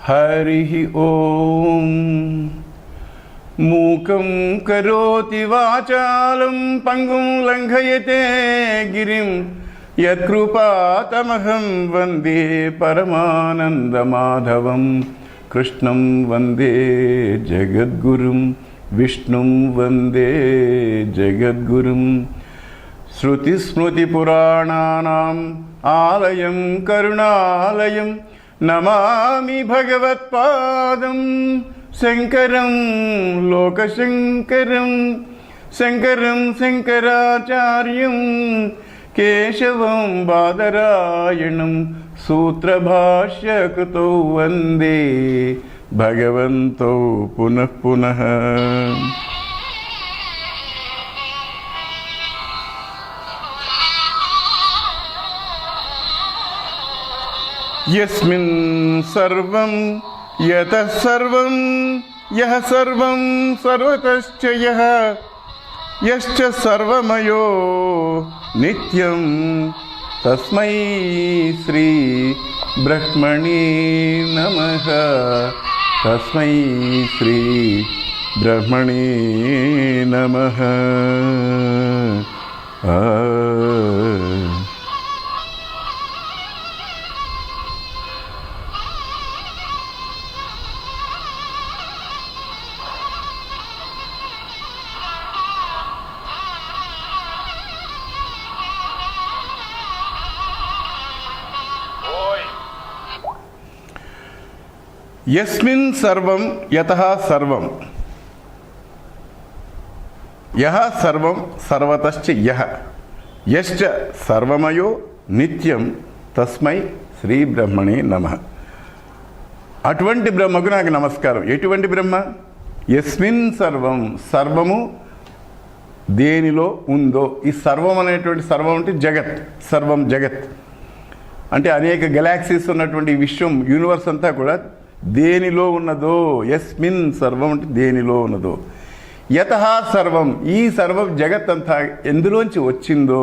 हरिः ओम। मूकं करोति वाचालं पंगुं लंघयते गिरिं यत्कृपातमहं वन्दे परमानन्दमाधवं कृष्णं वन्दे जगद्गुरुं विष्णुं वन्दे जगद्गुरुं। श्रुतिस्मृतिपुराणानाम् आलयं करुणालयं नमामि भगवत्पादं शङ्करं लोकशङ्करं शङ्करं शङ्कराचार्यं केशवं बादरायणं सूत्रभाष्यकृतौ वन्दे भगवन्तौ पुनः पुनः। यस्मिन् सर्वं यतः सर्वं यः सर्वं सर्वतश्च यः यश्च सर्वमयो नित्यं तस्मै श्री ब्रह्मणे नमः। तस्मै श्री ब्रह्मणे नमः। यस्मिन् सर्वं यतः सर्वं यः सर्वं सर्वतश्च यः यश्च सर्वमयो नित्यं तस्मै శ్రీ బ్రహ్మణే నమః। అటువంటి బ్రహ్మకు నాకు నమస్కారం. ఎటువంటి బ్రహ్మ? యస్మిన్ సర్వం, సర్వము దేనిలో ఉందో. ఈ సర్వం అనేటువంటి సర్వం అంటే జగత్, సర్వం జగత్ అంటే అనేక గెలాక్సీస్ ఉన్నటువంటి విశ్వం, యూనివర్స్ అంతా కూడా దేనిలో ఉన్నదో. యస్మిన్ సర్వం అంటే దేనిలో ఉన్నదో. యతః సర్వం, ఈ సర్వం జగత్ అంతా ఎందులోంచి వచ్చిందో,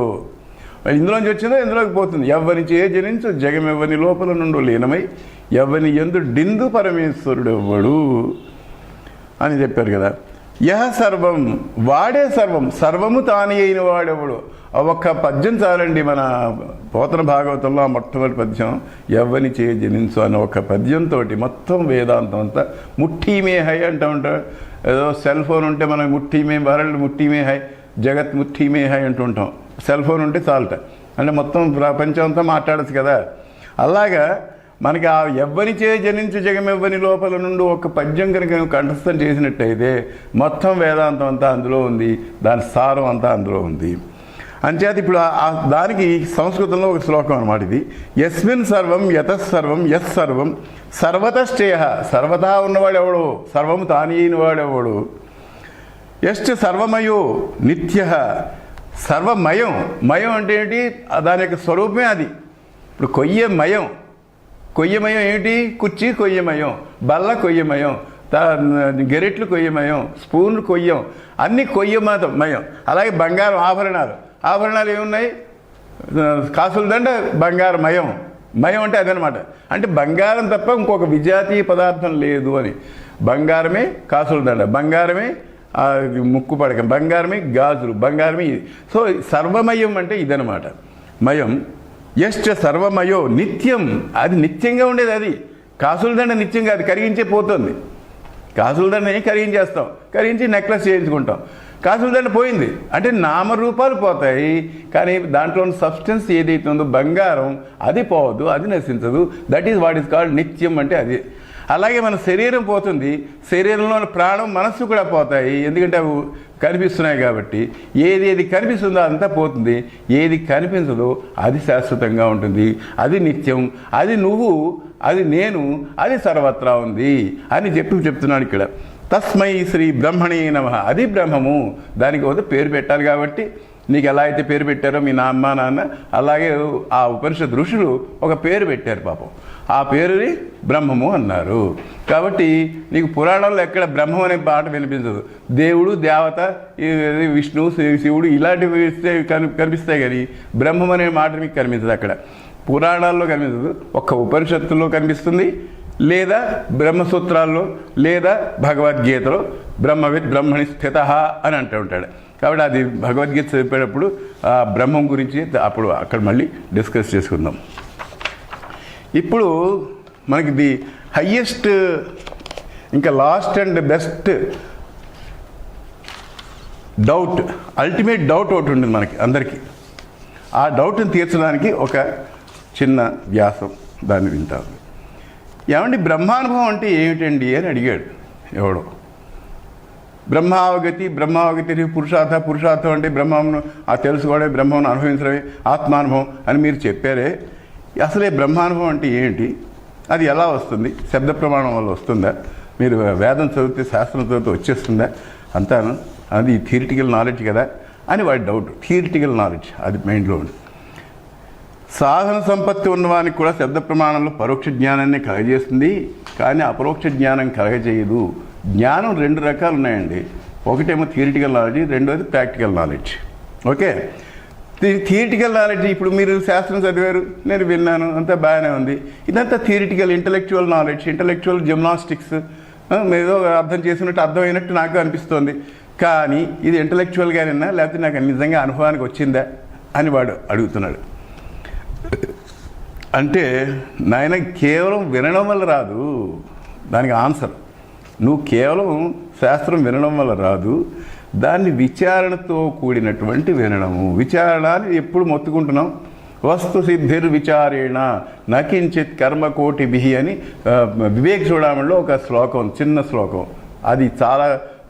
ఇందులోంచి వచ్చిందో ఎందులోకి పోతుంది. ఎవ్వని చే జనించు జగమెవ్వని లోపల నుండి లీనమై ఎవ్వని ఎందు డిందు పరమేశ్వరుడు ఎవ్వడు అని చెప్పారు కదా. యహ సర్వం, వాడే సర్వం, సర్వము తానే అయిన వాడెవడు. ఒక్క పద్యం చాలండి. మన పోతన భాగవతంలో మొట్టమొదటి పద్యం ఎవ్వని చే జనించు అని ఒక పద్యంతో మొత్తం వేదాంతం అంతా ముఠ్ఠీమే హై అంటూ ఉంటారు. ఏదో సెల్ ఫోన్ ఉంటే మనం ముఠ్ఠీమే, వరల్డ్ ముఠ్ఠీమే హై, జగత్ ముఠ్ఠీమే హై అంటుంటాం. సెల్ ఫోన్ ఉంటే చాలట, అంటే మొత్తం ప్రపంచం అంతా మాట్లాడచ్చు కదా. అలాగా మనకి ఆ ఎవ్వని చే జనించు జగమెవ్వని లోపల నుండి ఒక పద్యం కనుక కంఠస్థం చేసినట్టయితే మొత్తం వేదాంతం అంతా అందులో ఉంది, దాని సారం అంతా అందులో ఉంది. అంచేత ఇప్పుడు దానికి సంస్కృతంలో ఒక శ్లోకం అన్నమాట ఇది. యస్మిన్ సర్వం యతః సర్వం యత్ సర్వం సర్వతశ్చేయ, సర్వతా ఉన్నవాడు ఎవడు, సర్వము తాని అయిన వాడెవడు. యశ్చ సర్వమయో నిత్య, సర్వమయం. మయం అంటే ఏంటి? దాని యొక్క స్వరూపమే అది. ఇప్పుడు కొయ్యమయం, కొయ్యమయం ఏమిటి? కుర్చీ కొయ్యమయం, బల్ల కొయ్యమయం, గెరెట్లు కొయ్యమయం, స్పూన్లు కొయ్యం, అన్నీ కొయ్యమయం. అలాగే బంగారం ఆభరణాలు, ఆభరణాలు ఏమున్నాయి? కాసుల దండ బంగారమయం. మయం అంటే అదనమాట. అంటే బంగారం తప్ప ఇంకొక విజాతీయ పదార్థం లేదు అని. బంగారమే కాసుల దండ, బంగారమే ముక్కు పడక, బంగారమే గాజులు, బంగారమే ఇది. సో సర్వమయం అంటే ఇదనమాట మయం. యశ్చ సర్వమయో నిత్యం, అది నిత్యంగా ఉండేది. అది కాసుల దండ నిత్యంగా, అది కరిగించే పోతుంది. కాసుల దండని కరిగించేస్తాం, కరిగించి నెక్లెస్ చేయించుకుంటాం. కాసుల దండ పోయింది అంటే నామరూపాలు పోతాయి, కానీ దాంట్లో సబ్స్టెన్స్ ఏదైతే ఉందో బంగారం, అది పోవద్దు, అది నశించదు. That is what is called నిత్యం అంటే అది. అలాగే మన శరీరం పోతుంది, శరీరంలోని ప్రాణం, మనస్సు కూడా పోతాయి. ఎందుకంటే అవి కనిపిస్తున్నాయి కాబట్టి. ఏది ఏది కనిపిస్తుందో అంతా పోతుంది, ఏది కనిపించదో అది శాశ్వతంగా ఉంటుంది, అది నిత్యం, అది నువ్వు, అది నేను, అది సర్వత్రా ఉంది అని చెప్తున్నాడు ఇక్కడ. తస్మై శ్రీ బ్రహ్మణే నమః. అది బ్రహ్మము, దానికి ఒక పేరు పెట్టాలి కాబట్టి నీకు ఎలా అయితే పేరు పెట్టారో మీ అమ్మ నాన్న, అలాగే ఆ ఉపనిషత్ ఋషులు ఒక పేరు పెట్టారు పాపం. ఆ పేరుని బ్రహ్మము అన్నారు. కాబట్టి నీకు పురాణంలో ఎక్కడ బ్రహ్మం అనే మాట వినిపించదు. దేవుడు, దేవత, విష్ణువు, శివుడు ఇలాంటివి కనిపిస్తాయి, కానీ బ్రహ్మం అనే మాట మీకు కనిపించదు. అక్కడ పురాణాల్లో కనిపించదు, ఒక్క ఉపనిషత్తుల్లో కనిపిస్తుంది, లేదా బ్రహ్మసూత్రాల్లో లేదా భగవద్గీతలో బ్రహ్మవిత్ బ్రహ్మణి స్థిత అని అంటూ ఉంటాడు. కాబట్టి అది భగవద్గీత చెప్పేటప్పుడు ఆ బ్రహ్మం గురించి అప్పుడు అక్కడ మళ్ళీ డిస్కస్ చేసుకుందాం. ఇప్పుడు మనకి ది హయ్యెస్ట్ ఇంకా last and best doubt, ultimate doubt ఒకటి ఉంటుంది మనకి అందరికీ. ఆ డౌట్ని తీర్చడానికి ఒక చిన్న వ్యాసం, దాన్ని వింటాం. ఏమండి బ్రహ్మానుభవం అంటే ఏమిటండి అని అడిగాడు ఎవడో. బ్రహ్మావగతి పురుషార్థం అంటే బ్రహ్మను తెలుసుకోవడమే, బ్రహ్మను అనుభవించడమే ఆత్మానుభవం అని మీరు చెప్పారే. అసలే బ్రహ్మానుభవం అంటే ఏంటి, అది ఎలా వస్తుంది, శబ్ద ప్రమాణం వల్ల వస్తుందా, మీరు వేదం చదివితే శాస్త్రం చదివితే వచ్చేస్తుందా అంతాను, అది థియరిటికల్ నాలెడ్జ్ కదా అని వాడి డౌట్. థియరిటికల్ నాలెడ్జ్ అది మైండ్లో ఉంది. సాధన సంపత్తి ఉన్నవానికి కూడా శబ్ద ప్రమాణంలో పరోక్ష జ్ఞానాన్ని కలగజేస్తుంది, కానీ అపరోక్ష జ్ఞానం కలగజేయదు. జ్ఞానం రెండు రకాలు ఉన్నాయండి. ఒకటేమో థియరిటికల్ నాలెడ్జ్, రెండోది practical knowledge. Okay, theoretical knowledge ఇప్పుడు మీరు శాస్త్రం చదివారు, నేను విన్నాను, అంతా బాగానే ఉంది. ఇదంతా theoretical, intellectual knowledge, intellectual gymnastics. ఏదో అర్థం చేసినట్టు అర్థమైనట్టు నాకు అనిపిస్తోంది. కానీ ఇది ఇంటలెక్చువల్గానైనా లేకపోతే నాకు నిజంగా అనుభవానికి వచ్చిందా అని వాడు అడుగుతున్నాడు. అంటే నాయన కేవలం వినడం వల్ల రాదు దానికి ఆన్సర్. నువ్వు కేవలం శాస్త్రం వినడం వల్ల రాదు, దాన్ని విచారణతో కూడినటువంటి వినడము. విచారణ అని ఎప్పుడు మొత్తుకుంటున్నాం. వస్తు సిద్ధిర్ విచారేణ నకించిత్ కర్మకోటిభిః అని వివేక్ చూడమణిలో ఒక శ్లోకం, చిన్న శ్లోకం, అది చాలా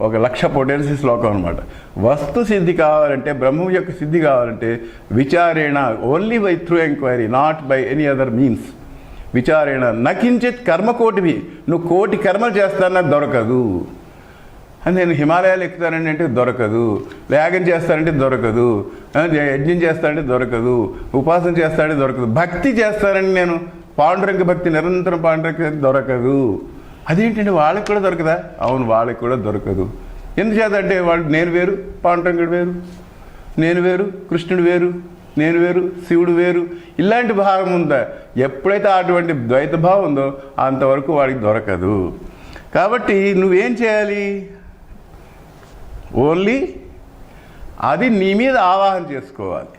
ఒక 1,00,000 పొటెన్సీ శ్లోకం అనమాట. వస్తు సిద్ధి కావాలంటే, బ్రహ్మం యొక్క సిద్ధి కావాలంటే విచారేణ, only by through enquiry, not by any other means. విచారేణ నకించిత్ కర్మకోటిభిః, నువ్వు కోటి కర్మలు చేస్తాను నాకు దొరకదు అని. నేను హిమాలయాలు ఎక్కుతానండి అంటే దొరకదు, యాగం చేస్తానంటే దొరకదు, యజ్ఞం చేస్తానంటే దొరకదు, ఉపాసన చేస్తానంటే దొరకదు, భక్తి చేస్తానంటే నేను పాండురంగ భక్తి నిరంతరం పాండురంగ దొరకదు. అదేంటంటే వాళ్ళకి కూడా దొరకదా? అవును, వాళ్ళకి కూడా దొరకదు. ఎందుచేత అంటే వాళ్ళు నేను వేరు, పాండురంగుడు వేరు, నేను వేరు, కృష్ణుడు వేరు, నేను వేరు, శివుడు వేరు, ఇలాంటి భావం ఉందా? ఎప్పుడైతే అటువంటి ద్వైత భావం ఉందో అంతవరకు వాడికి దొరకదు. కాబట్టి నువ్వేం చేయాలి? ఓన్లీ అది నీ మీద ఆవాహన చేసుకోవాలి.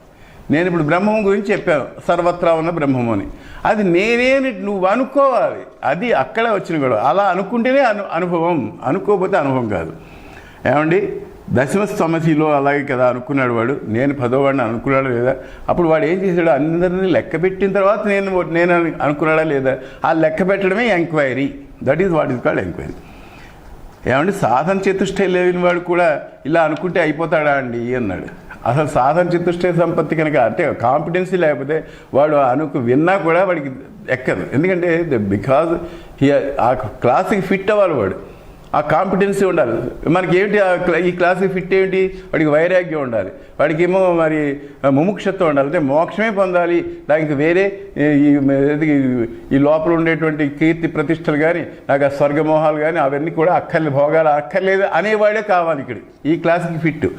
నేను ఇప్పుడు బ్రహ్మం గురించి చెప్పాను, సర్వత్రా ఉన్న బ్రహ్మము అని. అది నేనేని నువ్వు అనుకోవాలి. అది అక్కడే వచ్చిన గొడవ. అలా అనుకుంటేనే అనుభవం, అనుకోకపోతే అనుభవం కాదు. ఏమండి దశమ సమస్యలో అలాగే కదా అనుకున్నాడు వాడు. నేను 10వ వాడిని అనుకున్నాడా లేదా? అప్పుడు వాడు ఏం చేశాడు? అందరినీ లెక్క పెట్టిన తర్వాత నేను అనుకున్నాడా లేదా? ఆ లెక్క పెట్టడమే enquiry. That is what is called enquiry. ఏమంటే సాధన చతుష్టయం లేని వాడు కూడా ఇలా అనుకుంటే అయిపోతాడా అండి అన్నాడు. అసలు సాధన చతుష్టయ సంపత్తి కనుక అంటే కాంపిటెన్సీ లేకపోతే వాడు విన్నా కూడా వాడికి ఎక్కదు. ఎందుకంటే బికాజ్ ఆ క్లాస్కి ఫిట్ అవ్వాలి వాడు, ఆ కాంపిటెన్సీ ఉండాలి. మనకి ఏంటి ఈ క్లాస్కి ఫిట్ ఏంటి? వాడికి వైరాగ్యం ఉండాలి, వాడికి ఏమో మరి ముముక్షత్వం ఉండాలి, అంటే మోక్షమే పొందాలి. దానికి వేరే ఈ లోపల ఉండేటువంటి కీర్తి ప్రతిష్టలు కానీ, నాకు ఆ స్వర్గమోహాలు కానీ అవన్నీ కూడా భోగాలు అక్కర్లేదు అనేవాడే కావాలి ఇక్కడ ఈ క్లాస్కి ఫిట్.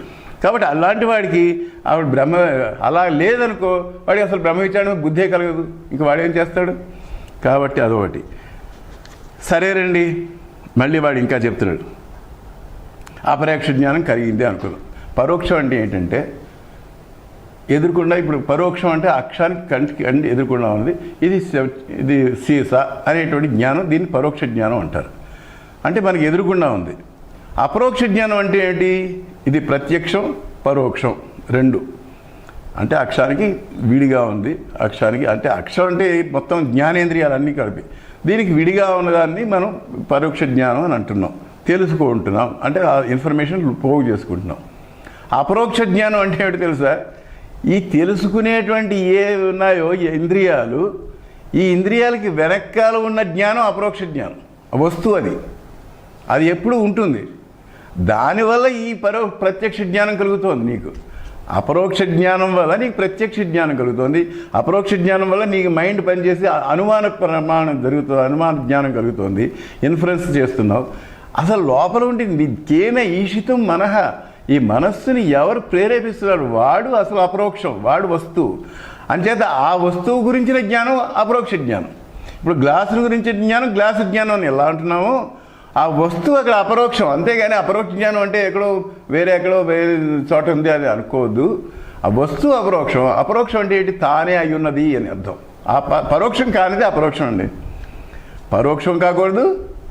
కాబట్టి అలాంటి వాడికి ఆవిడ బ్రహ్మ అలా లేదనుకో, వాడికి అసలు బ్రహ్మ విచారణ బుద్ధే కలగదు. ఇంక వాడు ఏం చేస్తాడు? కాబట్టి అదొకటి. సరేనండి, మళ్ళీ వాడు ఇంకా చెప్తున్నాడు. అపరోక్ష జ్ఞానం కలిగింది అనుకున్నాం. పరోక్షం అంటే ఏంటంటే ఎదురుకుండా, ఇప్పుడు పరోక్షం అంటే అక్షానికి కంటికి ఎదురుకుండా ఉన్నది. ఇది సీసా అనేటువంటి జ్ఞానం, దీన్ని పరోక్ష జ్ఞానం అంటారు. అంటే మనకి ఎదురుకుండా ఉంది. అపరోక్ష జ్ఞానం అంటే ఏంటి? ఇది ప్రత్యక్షం, పరోక్షం రెండు. అంటే అక్షానికి విడిగా ఉంది. అక్షానికి అంటే అక్షరం అంటే మొత్తం జ్ఞానేంద్రియాలన్నీ కలిపి, దీనికి విడిగా ఉన్నదాన్ని మనం పరోక్ష జ్ఞానం అని అంటున్నాం, తెలుసుకుంటున్నాం. అంటే ఆ ఇన్ఫర్మేషన్ పోగు చేసుకుంటున్నాం. అపరోక్ష జ్ఞానం అంటే ఏమిటి తెలుసా? ఈ తెలుసుకునేటువంటి ఏ ఉన్నాయో ఇంద్రియాలు, ఈ ఇంద్రియాలకి వెనకాల ఉన్న జ్ఞానం అపరోక్ష జ్ఞానం. వస్తువు అది ఎప్పుడు ఉంటుంది. దానివల్ల ఈ ప్రత్యక్ష జ్ఞానం కలుగుతోంది నీకు. అపరోక్ష జ్ఞానం వల్ల నీకు ప్రత్యక్ష జ్ఞానం కలుగుతుంది. అపరోక్ష జ్ఞానం వల్ల నీకు మైండ్ పనిచేసి అనుమాన ప్రమాణం జరుగుతుంది, అనుమాన జ్ఞానం కలుగుతుంది, ఇన్ఫ్లుయెన్స్ చేస్తున్నావు. అసలు లోపల ఉండి కేన ఈషితం మనహ, ఈ మనస్సుని ఎవరు ప్రేరేపిస్తున్నారు? వాడు అసలు అపరోక్షం, వాడు వస్తువు. అంచేత ఆ వస్తువు గురించిన జ్ఞానం అపరోక్ష జ్ఞానం. ఇప్పుడు గ్లాసుల గురించి జ్ఞానం, గ్లాసు జ్ఞానం అని ఎలా అంటున్నామో, ఆ వస్తువు అక్కడ అపరోక్షం. అంతేగాని అపరోక్ష జ్ఞానం అంటే ఎక్కడో వేరే చోట ఉంది అని అనుకోవద్దు. ఆ వస్తువు అపరోక్షం. అపరోక్షం అంటే ఏంటి? తానే అయి ఉన్నది అని అర్థం. ఆ పరోక్షం కానిది అపరోక్షం అండి. పరోక్షం కాకూడదు,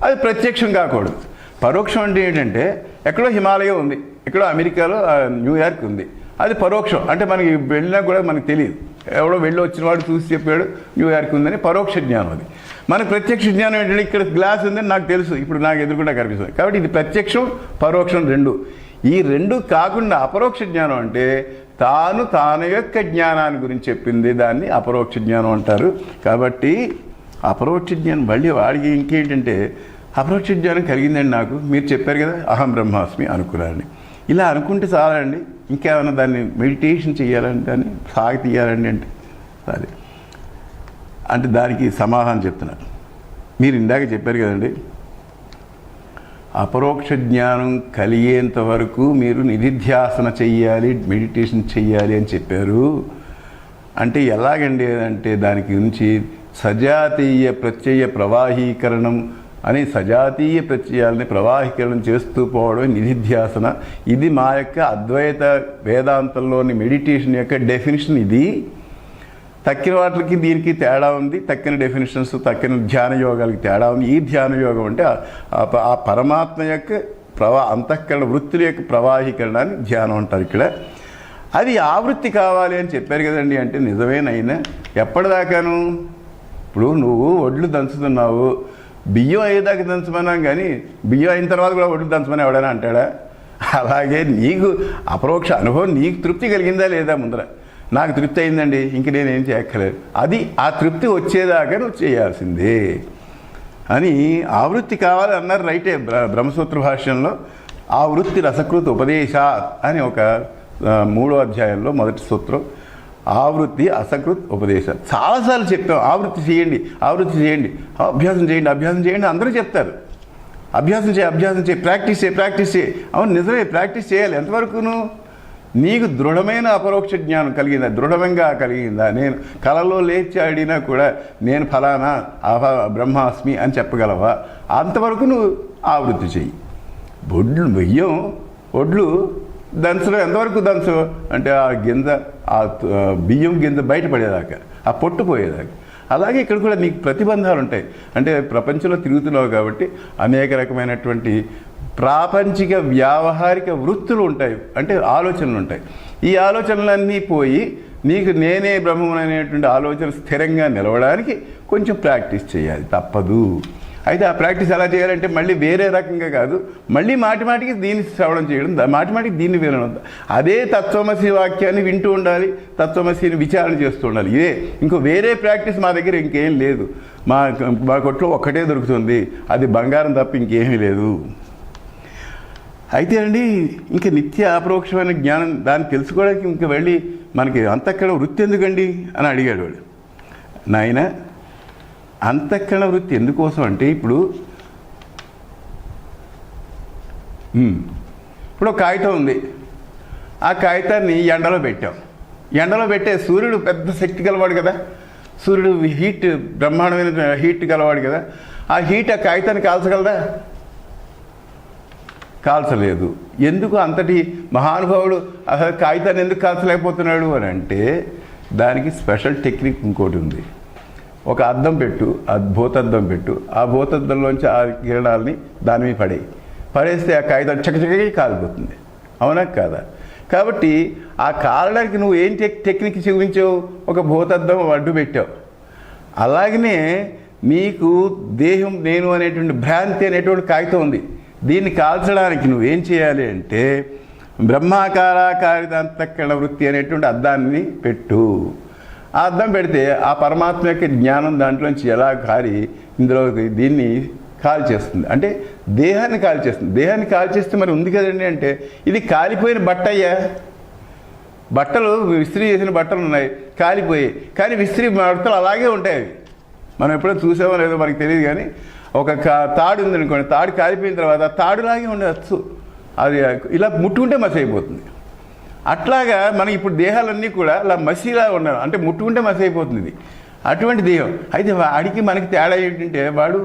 అది ప్రత్యక్షం కాకూడదు. పరోక్షం అంటే ఏంటంటే ఎక్కడో హిమాలయం ఉంది, ఎక్కడో అమెరికాలో న్యూయార్క్ ఉంది, అది పరోక్షం. అంటే మనకి వెళ్ళినా కూడా మనకు తెలియదు, ఎవడో వెళ్ళి వచ్చిన వాడు చూసి చెప్పాడు న్యూయార్క్ ఉందని, పరోక్ష జ్ఞానం అది. మనకు ప్రత్యక్ష జ్ఞానం ఏంటంటే ఇక్కడ గ్లాస్ ఉందని నాకు తెలుసు, ఇప్పుడు నాకు ఎదురుకుండా కనిపిస్తుంది. కాబట్టి ఇది ప్రత్యక్షం, పరోక్షం రెండు. ఈ రెండు కాకుండా అపరోక్ష జ్ఞానం అంటే తాను యొక్క జ్ఞానాన్ని గురించి చెప్పింది, దాన్ని అపరోక్ష జ్ఞానం అంటారు. కాబట్టి అపరోక్ష జ్ఞానం మళ్ళీ వాడికి ఇంకేంటంటే, అపరోక్ష జ్ఞానం కలిగిందండి నాకు, మీరు చెప్పారు కదా అహం బ్రహ్మాస్మి అనుకున్నారని. ఇలా అనుకుంటే చాలండి, ఇంకేమైనా దాన్ని మెడిటేషన్ చేయాలంటే, దాన్ని సాగి తీయాలండి అంటే అది అంటే దానికి సమాధానం చెప్తున్నారు. మీరు ఇందాక చెప్పారు కదండి, అపరోక్ష జ్ఞానం కలిగేంత వరకు మీరు నిధిధ్యాసన చెయ్యాలి, మెడిటేషన్ చెయ్యాలి అని చెప్పారు. అంటే ఎలాగండి అంటే దానికి గురించి సజాతీయ ప్రత్యయ ప్రవాహీకరణం అని, సజాతీయ ప్రత్యయాలని ప్రవాహీకరణం చేస్తూ పోవడం నిధిధ్యాసన. ఇది మా యొక్క అద్వైత వేదాంతంలోని మెడిటేషన్ యొక్క డెఫినేషన్. ఇది తక్కిన వాటికి దీనికి తేడా ఉంది, తక్కిన డెఫినేషన్స్, తక్కిన ధ్యాన యోగాలకి తేడా ఉంది. ఈ ధ్యాన యోగం అంటే ఆ పరమాత్మ యొక్క అంతఃకరణ వృత్తుల యొక్క ప్రవాహీకరణాన్ని ధ్యానం అంటారు ఇక్కడ. అది ఆవృత్తి కావాలి అని చెప్పారు కదండి. అంటే నిజమేనైనా ఎప్పటిదాకాను? ఇప్పుడు నువ్వు వడ్లు దంచుతున్నావు, బియ్యం అయ్యేదాకా దంచమన్నాం, కానీ బియ్యం అయిన తర్వాత కూడా వడ్లు దంచమని ఎవడైనా అంటాడా? అలాగే నీకు అపరోక్ష అనుభవం నీకు తృప్తి కలిగిందా లేదా? ముందర నాకు తృప్తి అయిందండి, ఇంక నేనేం చేయక్కర్లేదు. అది ఆ తృప్తి వచ్చేదాకా నువ్వు చేయాల్సిందే అని. ఆవృత్తి కావాలి అన్నారు రైటే. బ్రహ్మసూత్ర భాష్యంలో ఆవృత్తి రసకృత ఉపదేశాత్ అని ఒక 3వ అధ్యాయంలో మొదటి సూత్రం, ఆవృత్తి అసకృత్ ఉపదేశాలు. చాలాసార్లు చెప్పాం, ఆవృత్తి చేయండి, ఆవృత్తి చేయండి, అభ్యాసం చేయండి, అభ్యాసం చేయండి అందరూ చెప్తారు. అభ్యాసం చేయి, ప్రాక్టీస్ చేయి. అవును నిజమే, ప్రాక్టీస్ చేయాలి. ఎంతవరకును? నీకు దృఢమైన అపరోక్ష జ్ఞానం కలిగిందా? దృఢంగా కలిగిందా? నేను కలలో లేచి ఆడినా కూడా నేను ఫలానా బ్రహ్మాస్మి అని చెప్పగలవా? అంతవరకు నువ్వు ఆవృత్తి చెయ్యి. ఒడ్లు దంచడం ఎంతవరకు దంచు అంటే ఆ గింజ, ఆ బియ్యం గింజ బయటపడేదాకా, ఆ పొట్టు పోయేదాకా. అలాగే ఇక్కడ కూడా నీకు ప్రతిబంధాలు ఉంటాయి. అంటే ప్రపంచంలో తిరుగుతున్నావు కాబట్టి అనేక రకమైనటువంటి ప్రాపంచిక వ్యావహారిక వృత్తులు ఉంటాయి, అంటే ఆలోచనలు ఉంటాయి. ఈ ఆలోచనలన్నీ పోయి నీకు నేనే బ్రహ్మం అనేటువంటి ఆలోచన స్థిరంగా నిలవడానికి కొంచెం ప్రాక్టీస్ చేయాలి, తప్పదు. అయితే ఆ ప్రాక్టీస్ ఎలా చేయాలంటే మళ్ళీ వేరే రకంగా కాదు, మళ్ళీ మాటిమాటికి దీన్ని శ్రవణం చేయడం, మాటిమాటికి దీన్ని వినడం. అదే తత్వమసి వాక్యాన్ని వింటూ ఉండాలి, తత్వమసిని విచారణ చేస్తూ ఉండాలి. ఇదే, ఇంకో వేరే ప్రాక్టీస్ మా దగ్గర ఇంకేం లేదు. మా కొట్లో ఒక్కటే దొరుకుతుంది, అది బంగారం తప్ప ఇంకేమీ లేదు. అయితే అండి, ఇంకా నిత్య అపరోక్షమైన జ్ఞానం దాన్ని తెలుసుకోవడానికి ఇంకా వెళ్ళి మనకి అంతఃకరణ వృత్తి ఎందుకండి అని అడిగాడు వాడు. నాయన, అంతఃకరణ వృత్తి ఎందుకోసం అంటే, ఇప్పుడు ఒక కాగితం ఉంది, ఆ కాగితాన్ని ఎండలో పెట్టాం. ఎండలో పెట్టే సూర్యుడు పెద్ద శక్తి గలవాడు కదా, సూర్యుడు హీట్, బ్రహ్మాండమైన హీట్ గలవాడు కదా. ఆ హీట్ ఆ కాగితాన్ని కాల్చగలదా? కాల్చలేదు. ఎందుకు? అంతటి మహానుభావుడు అసలు కాగితాన్ని ఎందుకు కాల్చలేకపోతున్నాడు అని అంటే దానికి స్పెషల్ టెక్నిక్ ఇంకోటి ఉంది. ఒక అద్దం పెట్టు, భూతద్దం పెట్టు, ఆ భూతద్దంలోంచి ఆ కిరణాలని దాని మీద పడేస్తే ఆ కాగితం చకచకగా కాలిపోతుంది. అవునా కాదా? కాబట్టి ఆ కాలడానికి నువ్వు ఏం టెక్నిక్ చూపించావు? ఒక భూతద్దం అడ్డు పెట్టావు. అలాగనే నీకు దేహం నేను అనేటువంటి భ్రాంతి అనేటువంటి కాగితం ఉంది. దీన్ని కాల్చడానికి నువ్వేం చేయాలి అంటే బ్రహ్మాకారాకారిత అంతఃకరణ వృత్తి అనేటువంటి అద్దాన్ని పెట్టు. ఆ అద్దం పెడితే ఆ పరమాత్మ యొక్క జ్ఞానం దాంట్లోంచి ఎలా కారి ఇందులోకి దీన్ని కాల్చేస్తుంది, అంటే దేహాన్ని కాల్చేస్తుంది. దేహాన్ని కాల్చేస్తే మరి ఉంది కదండి అంటే, ఇది కాలిపోయిన బట్ట అయ్యా. బట్టలు విస్త్రీ చేసిన బట్టలు ఉన్నాయి, కాలిపోయాయి, కానీ విస్త్రీ బట్టలు అలాగే ఉంటాయి. అవి మనం ఎప్పుడో చూసామో లేదో మనకి తెలియదు, కానీ ఒక తాడు ఉందనుకోండి, తాడు కాలిపోయిన తర్వాత తాడులాగే ఉండవచ్చు, అది ఇలా ముట్టుకుంటే మసి అయిపోతుంది. అట్లాగా మనకి ఇప్పుడు దేహాలన్నీ కూడా అలా మసిలా ఉండాలి, అంటే ముట్టుకుంటే మసి అయిపోతుంది. ఇది అటువంటి దేహం. అయితే వాడికి మనకి తేడా ఏంటంటే వాడు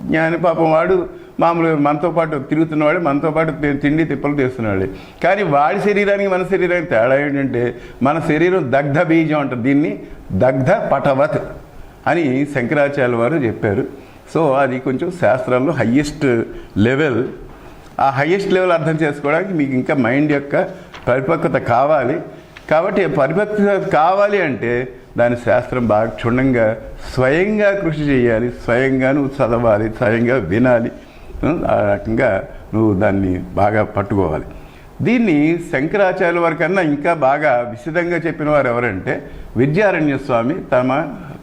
జ్ఞాని, పాపం వాడు మామూలుగా మనతో పాటు తిరుగుతున్నవాడు, మనతో పాటు తిండి తిప్పలు తీస్తున్నాడు. కానీ వాడి శరీరానికి మన శరీరానికి తేడా ఏంటంటే మన శరీరం దగ్ధ బీజం అంటారు, దీన్ని దగ్ధ పటవత్ అని శంకరాచార్య వారు చెప్పారు. సో అది కొంచెం శాస్త్రంలో హయ్యెస్ట్ లెవెల్. ఆ హయ్యెస్ట్ లెవెల్ అర్థం చేసుకోవడానికి మీకు ఇంకా మైండ్ యొక్క పరిపక్వత కావాలి. కాబట్టి పరిపక్వత కావాలి అంటే దాని శాస్త్రం బాగా క్షుణ్ణంగా స్వయంగా కృషి చేయాలి, స్వయంగా నువ్వు చదవాలి, స్వయంగా వినాలి. ఆ రకంగా నువ్వు దాన్ని బాగా పట్టుకోవాలి. దీన్ని శంకరాచార్యుల వారి కన్నా ఇంకా బాగా విశదంగా చెప్పిన వారు ఎవరంటే విద్యారణ్య స్వామి. తమ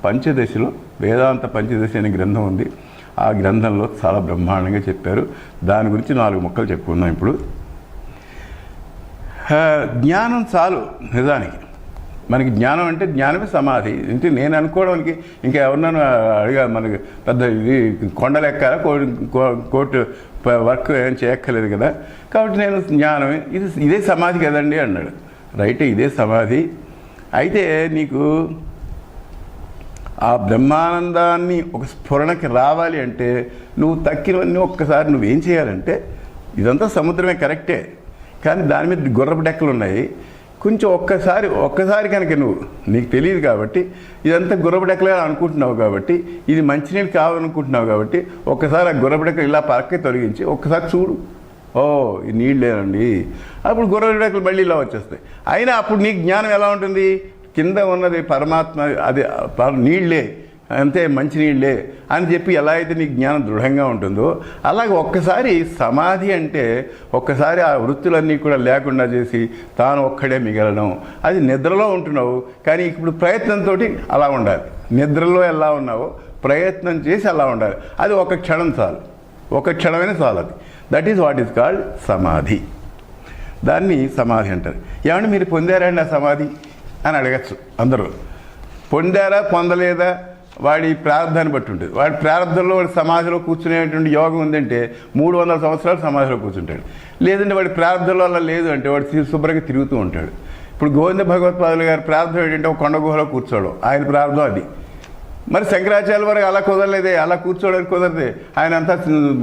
పంచదశలో వేదాంత పంచదశి అనే గ్రంథం ఉంది. ఆ గ్రంథంలో చాలా బ్రహ్మాండంగా చెప్పారు. దాని గురించి 4 ముక్కలు చెప్పుకుందాం ఇప్పుడు. జ్ఞానం చాలు నిజానికి. మనకి జ్ఞానం అంటే జ్ఞానమే సమాధి. అంటే నేను అనుకోవడానికి ఇంకా ఎవరినైనా అడిగా మనకి పెద్ద ఇది కొండలెక్కాల కోర్టు వర్క్ ఏం చేయక్కర్లేదు కదా, కాబట్టి నేను జ్ఞానమే ఇదే సమాధి కదండి అన్నాడు. రైటే, ఇదే సమాధి. అయితే నీకు ఆ బ్రహ్మానందాన్ని ఒక స్ఫురణకి రావాలి అంటే నువ్వు తక్కినవన్నీ ఒక్కసారి నువ్వేం చేయాలంటే, ఇదంతా సముద్రమే కరెక్టే, కానీ దాని మీద గుర్రపు డెక్కలు ఉన్నాయి. కొంచెం ఒక్కసారి కనుక నీకు తెలియదు కాబట్టి ఇదంతా గుర్రపు డెక్కలే అనుకుంటున్నావు, కాబట్టి ఇది మంచినీళ్ళు కావాలనుకుంటున్నావు, కాబట్టి ఒక్కసారి ఆ గుర్రపు డెక్కలు ఇలా పక్కకి తొలగించి ఒక్కసారి చూడు, ఓ ఈ నీళ్ళు లేదండి. అప్పుడు గుర్రపు డెక్కలు మళ్ళీ ఇలా వచ్చేస్తాయి. అయినా అప్పుడు నీకు జ్ఞానం ఎలా ఉంటుంది? కింద ఉన్నది పరమాత్మ, అది నీళ్ళే, అంతే మంచినీళ్ళే అని చెప్పి ఎలా అయితే నీకు జ్ఞానం దృఢంగా ఉంటుందో, అలాగే ఒక్కసారి సమాధి అంటే ఒక్కసారి ఆ వృత్తులన్నీ కూడా లేకుండా చేసి తాను ఒక్కడే మిగలడం. అది నిద్రలో ఉంటున్నావు, కానీ ఇప్పుడు ప్రయత్నంతో అలా ఉండాలి. నిద్రలో ఎలా ఉన్నావో ప్రయత్నం చేసి అలా ఉండాలి. అది ఒక క్షణం చాలు, ఒక క్షణమైనా చాలు. అది that is what is called సమాధి. దాన్ని సమాధి అంటారు. ఏమంటే మీరు పొందారండి ఆ సమాధి అని అడగచ్చు అందరూ. పొందారా పొందలేదా వాడి ప్రారంధాన్ని బట్టి ఉంటుంది. వాడి ప్రారంధంలో వాడి సమాధిలో కూర్చునేటువంటి యోగం ఉందంటే 300 సంవత్సరాలు సమాధిలో కూర్చుంటాడు. లేదంటే వాడి ప్రారంధంలో అలా లేదు అంటే వాడు శుభ్రంగా తిరుగుతూ ఉంటాడు. ఇప్పుడు గోవింద భగవత్పాదులు గారి ప్రార్థన ఏంటంటే ఒక కొండ గుహలో కూర్చోవడం, ఆయన ప్రార్థన అది. మరి శంకరాచార్య వరకు అలా కుదరలేదే, అలా కూర్చోవడానికి కుదరదే. ఆయన అంతా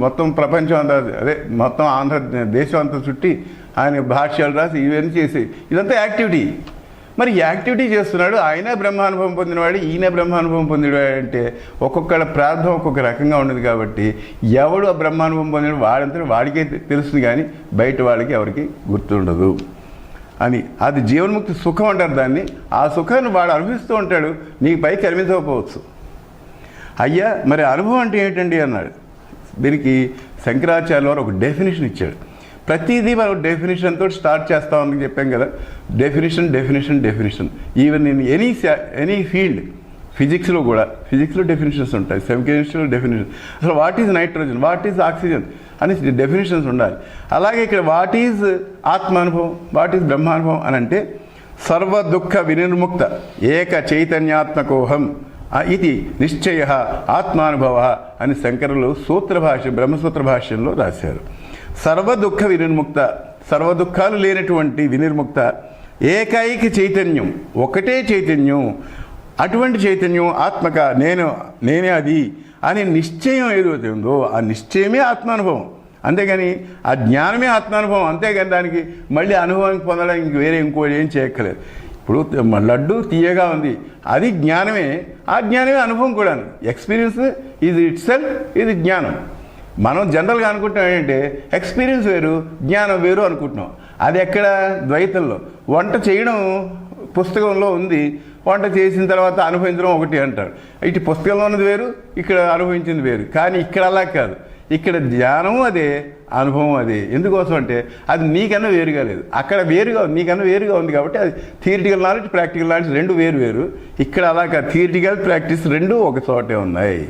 మొత్తం ప్రపంచం అంతా, అదే మొత్తం ఆంధ్ర దేశం అంతా చుట్టి ఆయన భాష్యాలు రాసి ఇవన్నీ చేసి ఇదంతా యాక్టివిటీ. మరి యాక్టివిటీ చేస్తున్నాడు, ఆయన బ్రహ్మానుభవం పొందినవాడు, ఈయన బ్రహ్మానుభవం పొందినవాడు అంటే ఒక్కొక్కళ్ళ ప్రార్థన ఒక్కొక్క రకంగా ఉండదు. కాబట్టి ఎవడు ఆ బ్రహ్మానుభవం పొందిన వాడంతా వాడికే తెలుస్తుంది, కానీ బయట వాళ్ళకి ఎవరికి గుర్తుండదు అని. అది జీవన్ముక్తి సుఖం అంటారు దాన్ని. ఆ సుఖాన్ని వాడు అనుభవిస్తూ ఉంటాడు, నీకు పైకి కనిపించకపోవచ్చు. అయ్యా మరి అనుభవం అంటే ఏంటండి అన్నాడు. దీనికి శంకరాచార్య వారు ఒక డెఫినేషన్ ఇచ్చాడు. ప్రతిదీ మనం డెఫినేషన్తో స్టార్ట్ చేస్తామని చెప్పాం కదా. Definition even in any field. ఫిజిక్స్లో కూడా, ఫిజిక్స్లో డెఫినేషన్స్ ఉంటాయి, కెమిస్ట్రీలో డెఫినేషన్. అసలు what is nitrogen, what is oxygen అని డెఫినేషన్స్ ఉండాలి. అలాగే ఇక్కడ వాట్ ఈజ్ ఆత్మానుభవం, వాట్ ఈజ్ బ్రహ్మానుభవం అని అంటే సర్వ దుఃఖ వినిర్ముక్త ఏక చైతన్యాత్మకోహం ఇది నిశ్చయ ఆత్మానుభవ అని శంకరులు బ్రహ్మసూత్ర భాష్యంలో రాశారు. సర్వ దుఃఖ వినిర్ముక్త, సర్వ దుఃఖాలు లేనటువంటి వినిర్ముక్త ఏకైక చైతన్యం, ఒకటే చైతన్యం. అటువంటి చైతన్యం ఆత్మక, నేనే అది అనే నిశ్చయం ఏదైతే ఉందో ఆ నిశ్చయమే ఆత్మానుభవం. అంతేగాని ఆ జ్ఞానమే ఆత్మానుభవం. అంతేగాని దానికి మళ్ళీ అనుభవానికి పొందడానికి వేరే ఇంకోటి ఏం చేయక్కలేదు. ఇప్పుడు లడ్డు తీయగా ఉంది, అది జ్ఞానమే, ఆ జ్ఞానమే అనుభవం కూడా. ఎక్స్పీరియన్స్ ఇది ఇట్ సెల్ఫ్, ఇది జ్ఞానం. మనం జనరల్గా అనుకుంటాం ఏంటంటే ఎక్స్పీరియన్స్ వేరు, జ్ఞానం వేరు అనుకుంటున్నాం. అది ఎక్కడ? ద్వైతంలో. వంట చేయడం పుస్తకంలో ఉంది, వంట చేసిన తర్వాత అనుభవించడం ఒకటి అంటారు. ఇటు పుస్తకంలో ఉన్నది వేరు, ఇక్కడ అనుభవించింది వేరు. కానీ ఇక్కడ అలా కాదు. ఇక్కడ జ్ఞానం అదే, అనుభవం అదే. ఎందుకోసం అంటే అది నీకన్నా వేరుగా లేదు, అక్కడ వేరుగా ఉంది, నీకన్నా వేరుగా ఉంది. కాబట్టి అది థియరిటికల్ నాలెడ్జ్, ప్రాక్టికల్ నాలెడ్జ్ రెండు వేరు. ఇక్కడ అలా కాదు, థియరిటికల్ ప్రాక్టీస్ రెండు ఒక చోటే ఉన్నాయి.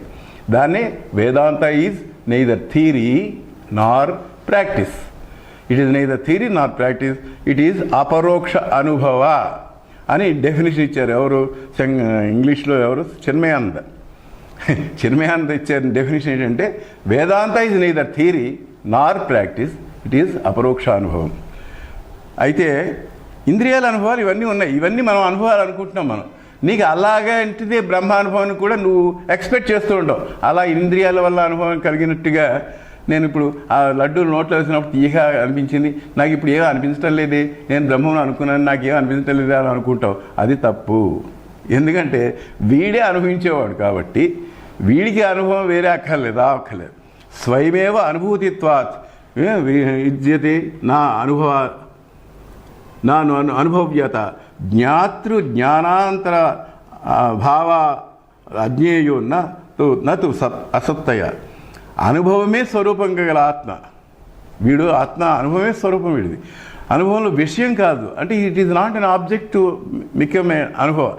దాన్నే వేదాంత is neither theory nor practice. It is neither theory nor practice. It is aparoksha anubhava అని డెఫినేషన్ ఇచ్చారు. ఎవరు? ఇంగ్లీష్లో ఎవరు? చిన్మయానంద ఇచ్చారు డెఫినేషన్. ఏంటంటే వేదాంత is neither theory Nar practice, it is అపరోక్ష అనుభవం. అయితే ఇంద్రియాల అనుభవాలు ఇవన్నీ ఉన్నాయి, ఇవన్నీ మనం అనుభవాలు అనుకుంటున్నాం మనం. నీకు అలాగంటిదే బ్రహ్మానుభవాన్ని కూడా నువ్వు ఎక్స్పెక్ట్ చేస్తూ ఉంటావు. అలా ఇంద్రియాల వల్ల అనుభవం కలిగినట్టుగా నేను ఇప్పుడు ఆ లడ్డూలు నోట్లో వేసినప్పుడు తీయగా అనిపించింది, నాకు ఇప్పుడు ఏమో అనిపించడం లేదే, నేను బ్రహ్మను అనుకున్నాను, నాకేమో అనిపించడం లేదే అని అనుకుంటావు. అది తప్పు. ఎందుకంటే వీడే అనుభవించేవాడు కాబట్టి వీడికి అనుభవం వేరే అక్కర్లేదు, అక్కర్లేదు. స్వయమేవ అనుభూతిత్వాత్ విద్యతే నా అనుభవ్యత జ్ఞాతృ జ్ఞానాంతర భావ అజ్ఞేయో నతు అసత్తయ. అనుభవమే స్వరూపం గల ఆత్మ వీడు. ఆత్మ అనుభవమే స్వరూపం వీడిది. అనుభవంలో విషయం కాదు. అంటే it is not an object to become a అనుభవం.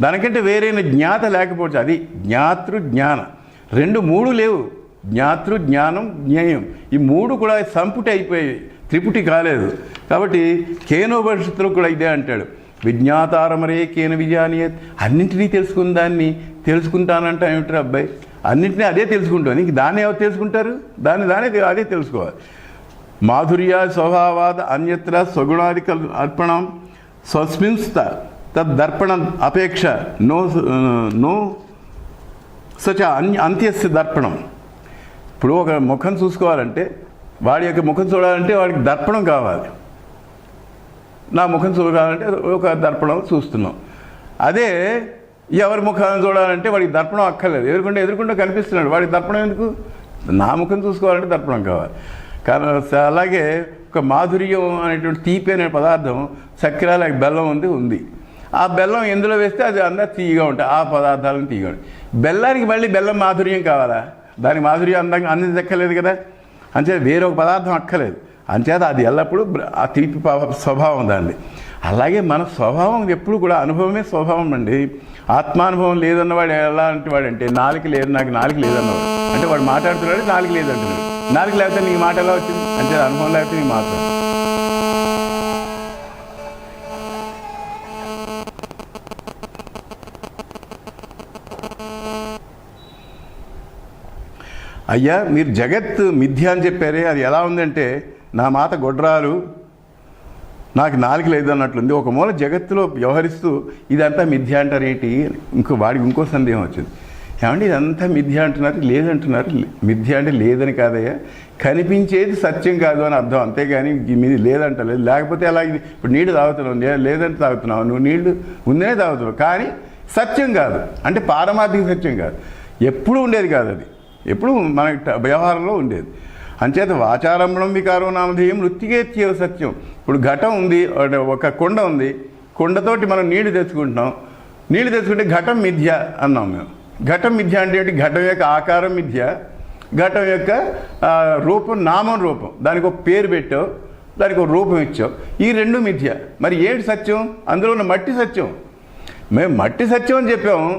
దానికంటే వేరైన జ్ఞాత లేకపోవచ్చు. అది జ్ఞాతృ జ్ఞాన. మూడు లేవు. జ్ఞాతృ జ్ఞానం జ్ఞేయం ఈ మూడు కూడా సంపుటి అయిపోయి త్రిపుటి కాలేదు. కాబట్టి కేనోపనిషత్తులో కూడా ఇదే అంటాడు, విజ్ఞాతారమరే కేన విజానీయత్. అన్నింటినీ తెలుసుకున్న దాన్ని తెలుసుకుంటానంట ఏమిటారు అబ్బాయి? అన్నింటినీ అదే తెలుసుకుంటాను. నీకు దాన్ని ఎవరు తెలుసుకుంటారు? దాన్ని అదే తెలుసుకోవాలి. మాధుర్య స్వభావాద అన్యత్ర స్వగుణాదిక అర్పణం స్వస్మింస్త తద్దర్పణం అపేక్ష నో సచ అంత్యస్య దర్పణం. ఇప్పుడు ఒక ముఖం చూసుకోవాలంటే, వాడి యొక్క ముఖం చూడాలంటే వాడికి దర్పణం కావాలి. నా ముఖం చూడాలంటే ఒక దర్పణం చూస్తున్నాం. అదే ఎవరి ముఖాన్ని చూడాలంటే వాడికి దర్పణం అక్కర్లేదు. ఎదురుకుండా కనిపిస్తున్నాడు, వాడికి దర్పణం ఎందుకు? నా ముఖం చూసుకోవాలంటే దర్పణం కావాలి. కానీ అలాగే ఒక మాధుర్యం అనేటువంటి తీపి అనే పదార్థం చక్కెర లేక బెల్లం ఉంది. ఆ బెల్లం ఎందులో వేస్తే అది అందరూ తీయగా ఉంటాయి. ఆ పదార్థాలను తీయగా ఉంటాయి. బెల్లానికి మళ్ళీ బెల్లం మాధుర్యం కావాలా? దానికి మాధుర్యం అందంగా అన్ని దక్కలేదు కదా. అంచేత వేరొక పదార్థం అక్కలేదు. అంచేత అది ఎల్లప్పుడూ ఆ తీపి స్వభావం దాన్ని. అలాగే మన స్వభావం ఎప్పుడు కూడా అనుభవమే స్వభావం అండి. ఆత్మానుభవం లేదన్నవాడు ఎలాంటి వాడు అంటే, నాలుక లేదు, నాకు నాలుక లేదన్నవాడు అంటే వాడు మాట్లాడుతున్నాడు, నాలుక లేదంటున్నాడు. నాలుక లేకపోతే నీకు మాట ఎలా వచ్చింది? అంటే అనుభవం లేకపోతే నీకు మాట్లాడు. అయ్యా మీరు జగత్ మిథ్య అని చెప్పారే, అది ఎలా ఉందంటే నా మాత గొడ్రాలు, నాకు నాలుక లేదు అన్నట్లుంది. ఒక మూల జగత్తులో వ్యవహరిస్తూ ఇదంతా మిథ్య అంటారు ఏంటి? వాడికి ఇంకో సందేహం వచ్చింది. ఏమంటే ఇదంతా మిథ్య అంటున్నారు, లేదంటున్నారు. మిథ్య అంటే లేదని కాదయ్యా, కనిపించేది సత్యం కాదు అని అర్థం, అంతేగాని మీది లేదంటలేదు. లేకపోతే అలా ఇప్పుడు నీళ్లు తాగుతున్నావు, లేదంటే తాగుతున్నావు, నువ్వు నీళ్లు ఉందనే తాగుతున్నావు, కానీ సత్యం కాదు అంటే పారమార్థిక సత్యం కాదు, ఎప్పుడూ ఉండేది కాదు. అది ఎప్పుడు మన వ్యవహారంలో ఉండేది. అంచేత వాచారంభణం వికారం నామధేయం వృత్తికేత్యవ సత్యం. ఇప్పుడు ఘటం ఉంది, ఒక కొండ ఉంది, కొండతోటి మనం నీళ్లు తెచ్చుకుంటున్నాం. నీళ్లు తెచ్చుకుంటే ఘటం మిథ్య అన్నాం మేము. ఘటం మిథ్య అంటే ఏంటి? ఘటం యొక్క ఆకారం మిథ్య, ఘటం యొక్క రూపం, నామం రూపం, దానికి ఒక పేరు పెట్టావు, దానికి ఒక రూపం ఇచ్చావు. ఈ రెండు మిథ్య. మరి ఏంటి సత్యం? అందులో ఉన్న మట్టి సత్యం. మేము మట్టి సత్యం అని చెప్పాము,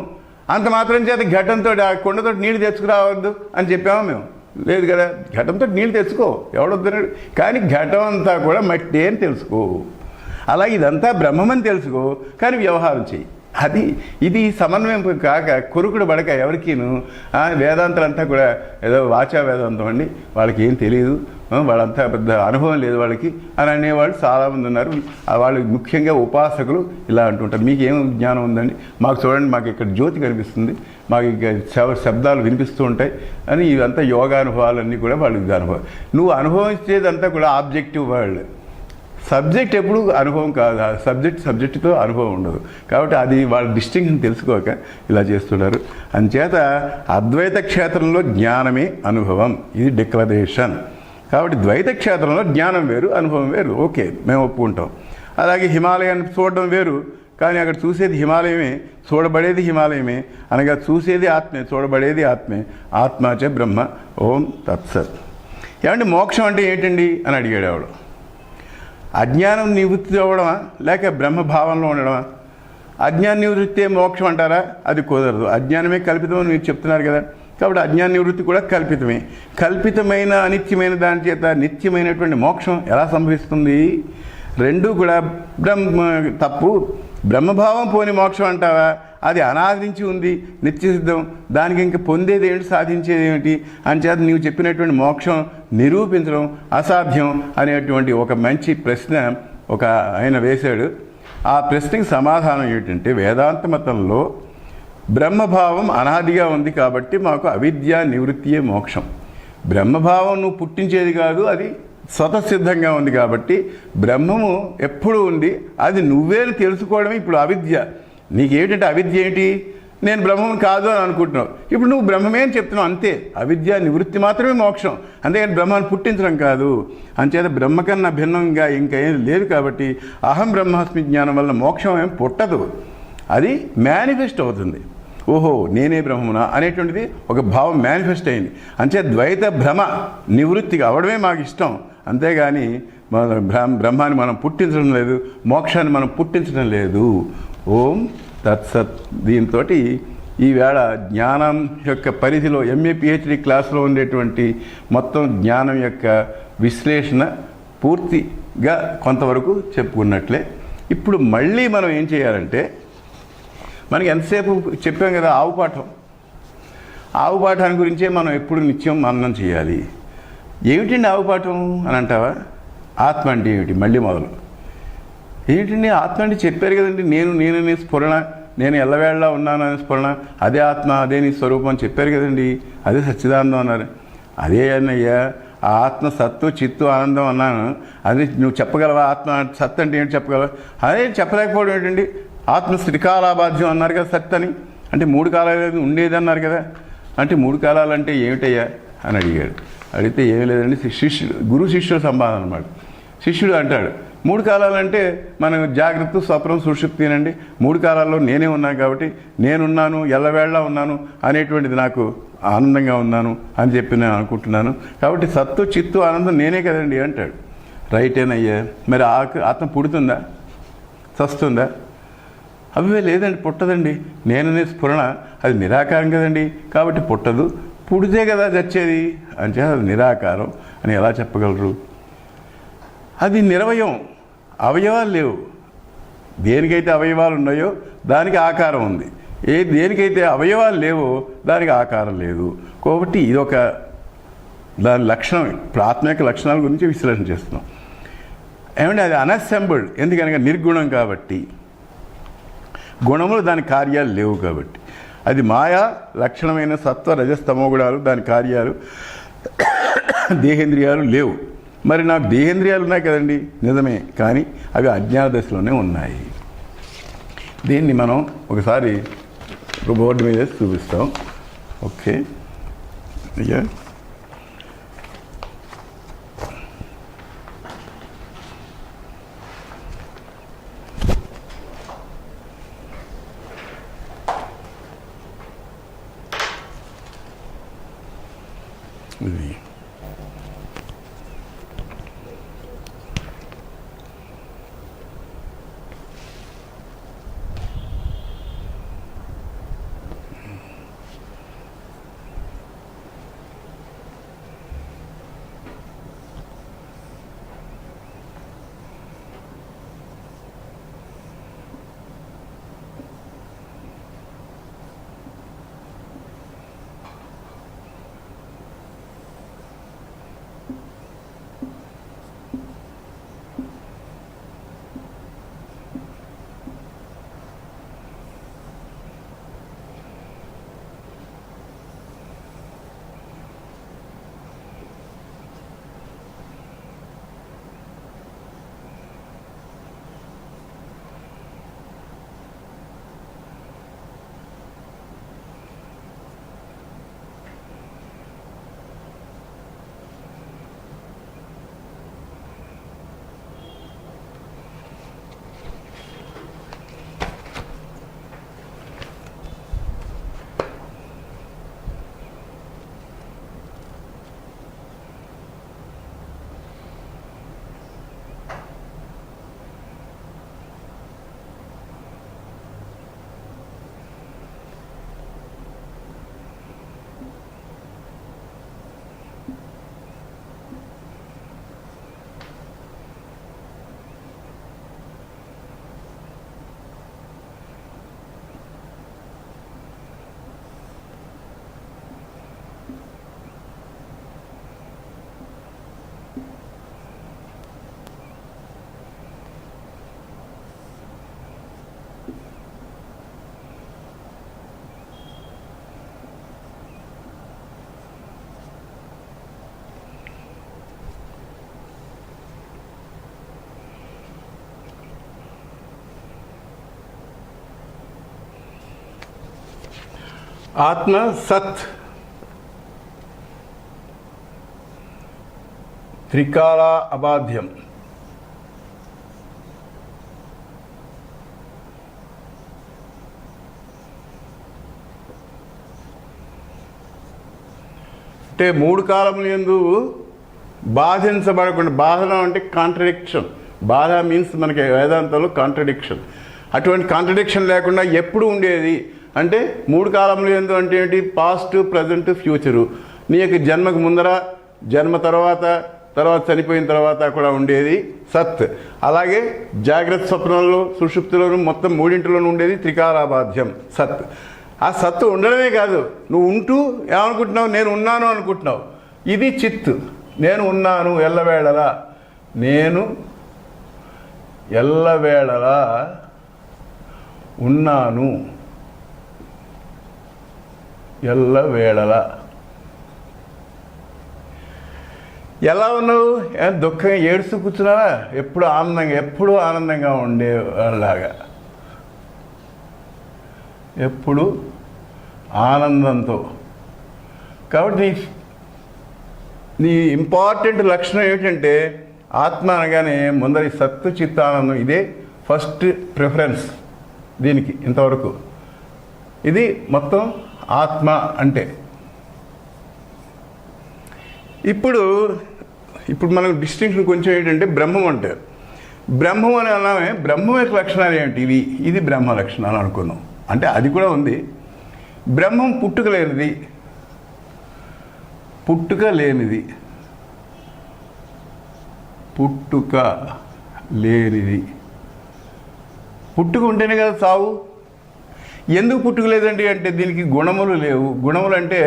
అంత మాత్రం చేత ఘటంతో ఆ కొండతో నీళ్ళు తెచ్చుకురావద్దు అని చెప్పాము మేము. లేదు కదా, ఘటంతో నీళ్ళు తెచ్చుకో, ఎవడొద్దున్నాడు, కానీ ఘటం అంతా కూడా మట్టి అని తెలుసుకో. అలాగే ఇదంతా బ్రహ్మమని తెలుసుకో, కానీ వ్యవహారం చెయ్యి. ఇది సమన్వయం కాక కొరుకుడు పడక ఎవరికీను వేదాంతాలంతా కూడా ఏదో వాచా వేదాంతం అండి, వాళ్ళకి ఏం తెలియదు, వాళ్ళంతా పెద్ద అనుభవం లేదు వాళ్ళకి అని అనేవాళ్ళు చాలామంది ఉన్నారు. వాళ్ళు ముఖ్యంగా ఉపాసకులు ఇలా అంటుంటారు, మీకు ఏం జ్ఞానం ఉందండి, మాకు చూడండి, మాకు ఇక్కడ జ్యోతి కనిపిస్తుంది, మాకు ఇక శబ్దాలు వినిపిస్తూ ఉంటాయి అని. ఇవంతా యోగానుభవాలన్నీ కూడా వాళ్ళకి అనుభవం. నువ్వు అనుభవించేదంతా కూడా ఆబ్జెక్టివ్ వరల్డ్. సబ్జెక్ట్ ఎప్పుడు అనుభవం కాదు, సబ్జెక్టుతో అనుభవం ఉండదు. కాబట్టి అది వాళ్ళ డిస్టింక్షన్ తెలుసుకోక ఇలా చేస్తున్నారు. అంచేత అద్వైత క్షేత్రంలో జ్ఞానమే అనుభవం, ఇది డిక్లరేషన్. కాబట్టి ద్వైత క్షేత్రంలో జ్ఞానం వేరు, అనుభవం వేరు, ఓకే, మేము ఒప్పుకుంటాం. అలాగే హిమాలయాన్ని చూడడం వేరు, కానీ అక్కడ చూసేది హిమాలయమే, చూడబడేది హిమాలయమే, అనగా చూసేది ఆత్మే, చూడబడేది ఆత్మే. ఆత్మాచ బ్రహ్మ, ఓం తత్సత్. ఏమంటే మోక్షం అంటే ఏంటండి అని అడిగాడు ఆవిడ. అజ్ఞానం నివృత్తి అవ్వడమా లేక బ్రహ్మభావంలో ఉండడమా? అజ్ఞాన నివృత్తే మోక్షం అంటారా? అది కుదరదు. అజ్ఞానమే కల్పితం అని మీరు చెప్తున్నారు కదా, కాబట్టి అజ్ఞాన నివృత్తి కూడా కల్పితమే. కల్పితమైన అనిత్యమైన దాని చేత నిత్యమైనటువంటి మోక్షం ఎలా సంభవిస్తుంది? రెండూ కూడా తప్పు. బ్రహ్మభావం పోని మోక్షం అంటావా? అది అనాది నుంచి ఉంది, నిత్యసిద్ధం, దానికి ఇంక పొందేది ఏమిటి, సాధించేది ఏమిటి? అంచేత నీవు చెప్పినటువంటి మోక్షం నిరూపించడం అసాధ్యం అనేటువంటి ఒక మంచి ప్రశ్న ఒక ఆయన వేశాడు. ఆ ప్రశ్నకి సమాధానం ఏంటంటే వేదాంత మతంలో బ్రహ్మభావం అనాదిగా ఉంది కాబట్టి మాకు అవిద్య నివృత్తియే మోక్షం. బ్రహ్మభావం నువ్వు పుట్టించేది కాదు, అది స్వతసిద్ధంగా ఉంది కాబట్టి బ్రహ్మము ఎప్పుడూ ఉంది, అది నువ్వే తెలుసుకోవడమే ఇప్పుడు అవిద్య. నీకేమిటంటే అవిద్య ఏంటి? నేను బ్రహ్మం కాదు అని అనుకుంటున్నావు. ఇప్పుడు నువ్వు బ్రహ్మమే అని చెప్తున్నావు, అంతే. అవిద్య నివృత్తి మాత్రమే మోక్షం, అంతేగాని బ్రహ్మాన్ని పుట్టించడం కాదు. అంచేత బ్రహ్మ కన్నా భిన్నంగా ఇంకా ఏం లేదు కాబట్టి అహం బ్రహ్మాస్మి జ్ఞానం వల్ల మోక్షం ఏం పుట్టదు, అది మేనిఫెస్ట్ అవుతుంది. ఓహో నేనే బ్రహ్మనా అనేటువంటిది ఒక భావం మేనిఫెస్ట్ అయింది. అంతే ద్వైత భ్రమ నివృత్తిగా అవడమే మాకు ఇష్టం, అంతేగాని మన బ్రహ్మాన్ని మనం పుట్టించడం లేదు, మోక్షాన్ని మనం పుట్టించడం లేదు. ఓం తత్సత్. దీంతో ఈవేళ జ్ఞానం యొక్క పరిధిలో ఎంఏ పిహెచ్డి క్లాసులో ఉండేటువంటి మొత్తం జ్ఞానం యొక్క విశ్లేషణ పూర్తిగా కొంతవరకు చెప్పుకున్నట్లే. ఇప్పుడు మళ్ళీ మనం ఏం చేయాలంటే, మనకి ఎంతసేపు చెప్పాం కదా ఆవు పాఠం, ఆవు పాఠాన్ని గురించే మనం ఎప్పుడు నిత్యం మననం చేయాలి. ఏమిటండి ఆవు పాఠం అని అంటావా? ఆత్మ అంటే ఏమిటి? మళ్ళీ మొదలు. ఏంటండి ఆత్మ అంటే చెప్పారు కదండి, నేననే స్ఫురణ, నేను ఎల్లవేళలా ఉన్నాననే స్ఫురణ, అదే ఆత్మ, అదే నీ స్వరూపం అని చెప్పారు కదండి, అదే సచ్చిదానందం అన్నారు. అదే అన్నయ్యా, ఆ ఆత్మ సత్తు చిత్తు ఆనందం అన్నాను, అది నువ్వు చెప్పగలవా? ఆత్మ సత్తు అంటే ఏంటి చెప్పగలవా? అదే చెప్పలేకపోవడం ఏంటండి? ఆత్మ త్రికాలాబాధ్యం అన్నారు కదా సత్ అని, అంటే 3 కాలాలు ఉండేది అన్నారు కదా, అంటే 3 కాలాలు అంటే ఏమిటయ్యా అని అడిగాడు. అడిగితే ఏమీ లేదండి, గురు శిష్యుల సంవాదం అన్నమాట. శిష్యుడు అంటాడు 3 కాలాలంటే మనం జాగ్రత్త స్వప్నం సుషుప్తినండి, 3 కాలాల్లో నేనే ఉన్నాను కాబట్టి నేనున్నాను, ఎల్లవేళలా ఉన్నాను అనేటువంటిది నాకు ఆనందంగా ఉన్నాను అని చెప్పి నేను అనుకుంటున్నాను, కాబట్టి సత్తు చిత్తు ఆనందం నేనే కదండి అంటాడు. రైటేనయ్యా, మరి ఆత్మ పుడుతుందా, చస్తుందా? అవే లేదండి, పుట్టదండి. నేననే స్ఫురణ అది నిరాకారం కదండి, కాబట్టి పుట్టదు, పుడితే కదా చచ్చేది అంటే అది నిరాకారం అని ఎలా చెప్పగలరు? అది నిరవయం, అవయవాలు లేవు. దేనికైతే అవయవాలు ఉన్నాయో దానికి ఆకారం ఉంది, దేనికైతే అవయవాలు లేవో దానికి ఆకారం లేదు. కాబట్టి ఇదొక దాని లక్షణం. ఇప్పుడు ఆత్మ యొక్క లక్షణాల గురించి విశ్లేషణ చేస్తున్నాం. ఏమంటే అది అన్అసెంబుల్డ్, ఎందుకనగా నిర్గుణం కాబట్టి, గుణములు దాని కార్యాలు లేవు కాబట్టి. అది మాయా లక్షణమైన సత్వ రజస్తమో గుణాలు దాని కార్యాలు, దేహేంద్రియాలు లేవు. మరి నాకు దేహేంద్రియాలు ఉన్నాయి కదండి, నిజమే, కానీ అవి అజ్ఞాన దశలోనే ఉన్నాయి. దీన్ని మనం ఒకసారి బోర్డు మీద చూపిస్తాం. ఓకే అయ్యా, ఇది ఆత్మ సత్, త్రికాల అబాధ్యం. అంటే మూడు కాలముల యందు బాధించబడకుండా, బాధన అంటే కాంట్రడిక్షన్, బాధ మీన్స్ మనకి వేదాంతంలో కాంట్రడిక్షన్, అటువంటి కాంట్రడిక్షన్ లేకుండా ఎప్పుడు ఉండేది అంటే మూడు కాలముల యందు అంటే ఏంటి? Past, present, future. నీ యొక్క జన్మకు ముందర, జన్మ తర్వాత, తర్వాత చనిపోయిన తర్వాత కూడా ఉండేది సత్. అలాగే జాగ్రత్త, స్వప్నంలో, సుషుప్తిలోను మొత్తం మూడింటిలోనూ ఉండేది త్రికాలాబాధ్యం సత్. ఆ సత్తు ఉండడమే కాదు, నువ్వు ఉంటూ ఏమనుకుంటున్నావు? నేను ఉన్నాను అనుకుంటున్నావు. ఇది చిత్. నేను ఉన్నాను ఎల్లవేళలా, నేను ఎల్లవేళలా ఉన్నాను, ఎల్లవేళలా. ఎలా ఉన్నావు? దుఃఖంగా ఏడుస్తూ కూర్చున్నావా? ఎప్పుడు ఆనందంగా ఉండేలాగా, ఎప్పుడు ఆనందంతో. కాబట్టి నీ ఇంపార్టెంట్ లక్షణం ఏమిటంటే ఆత్మ అనగానే ముందరి సత్తు చిత్తానందం. ఇదే ఫస్ట్ ప్రిఫరెన్స్ దీనికి ఇంతవరకు. ఇది మొత్తం ఆత్మ అంటే. ఇప్పుడు మనం డిస్టింక్షన్ కొంచెం ఏంటంటే బ్రహ్మం అంటే, బ్రహ్మం అని అన్నామే, బ్రహ్మం యొక్క లక్షణాలు ఏమిటి? ఇది బ్రహ్మ లక్షణాలు అనుకున్నాం. అంటే అది కూడా ఉంది. బ్రహ్మం పుట్టుక లేనిది, పుట్టుక లేనిది, పుట్టుక లేనిది. పుట్టుక ఉంటేనే కదా సావు. ఎందుకు పుట్టుక లేదండి అంటే దీనికి గుణములు లేవు. గుణములు అంటే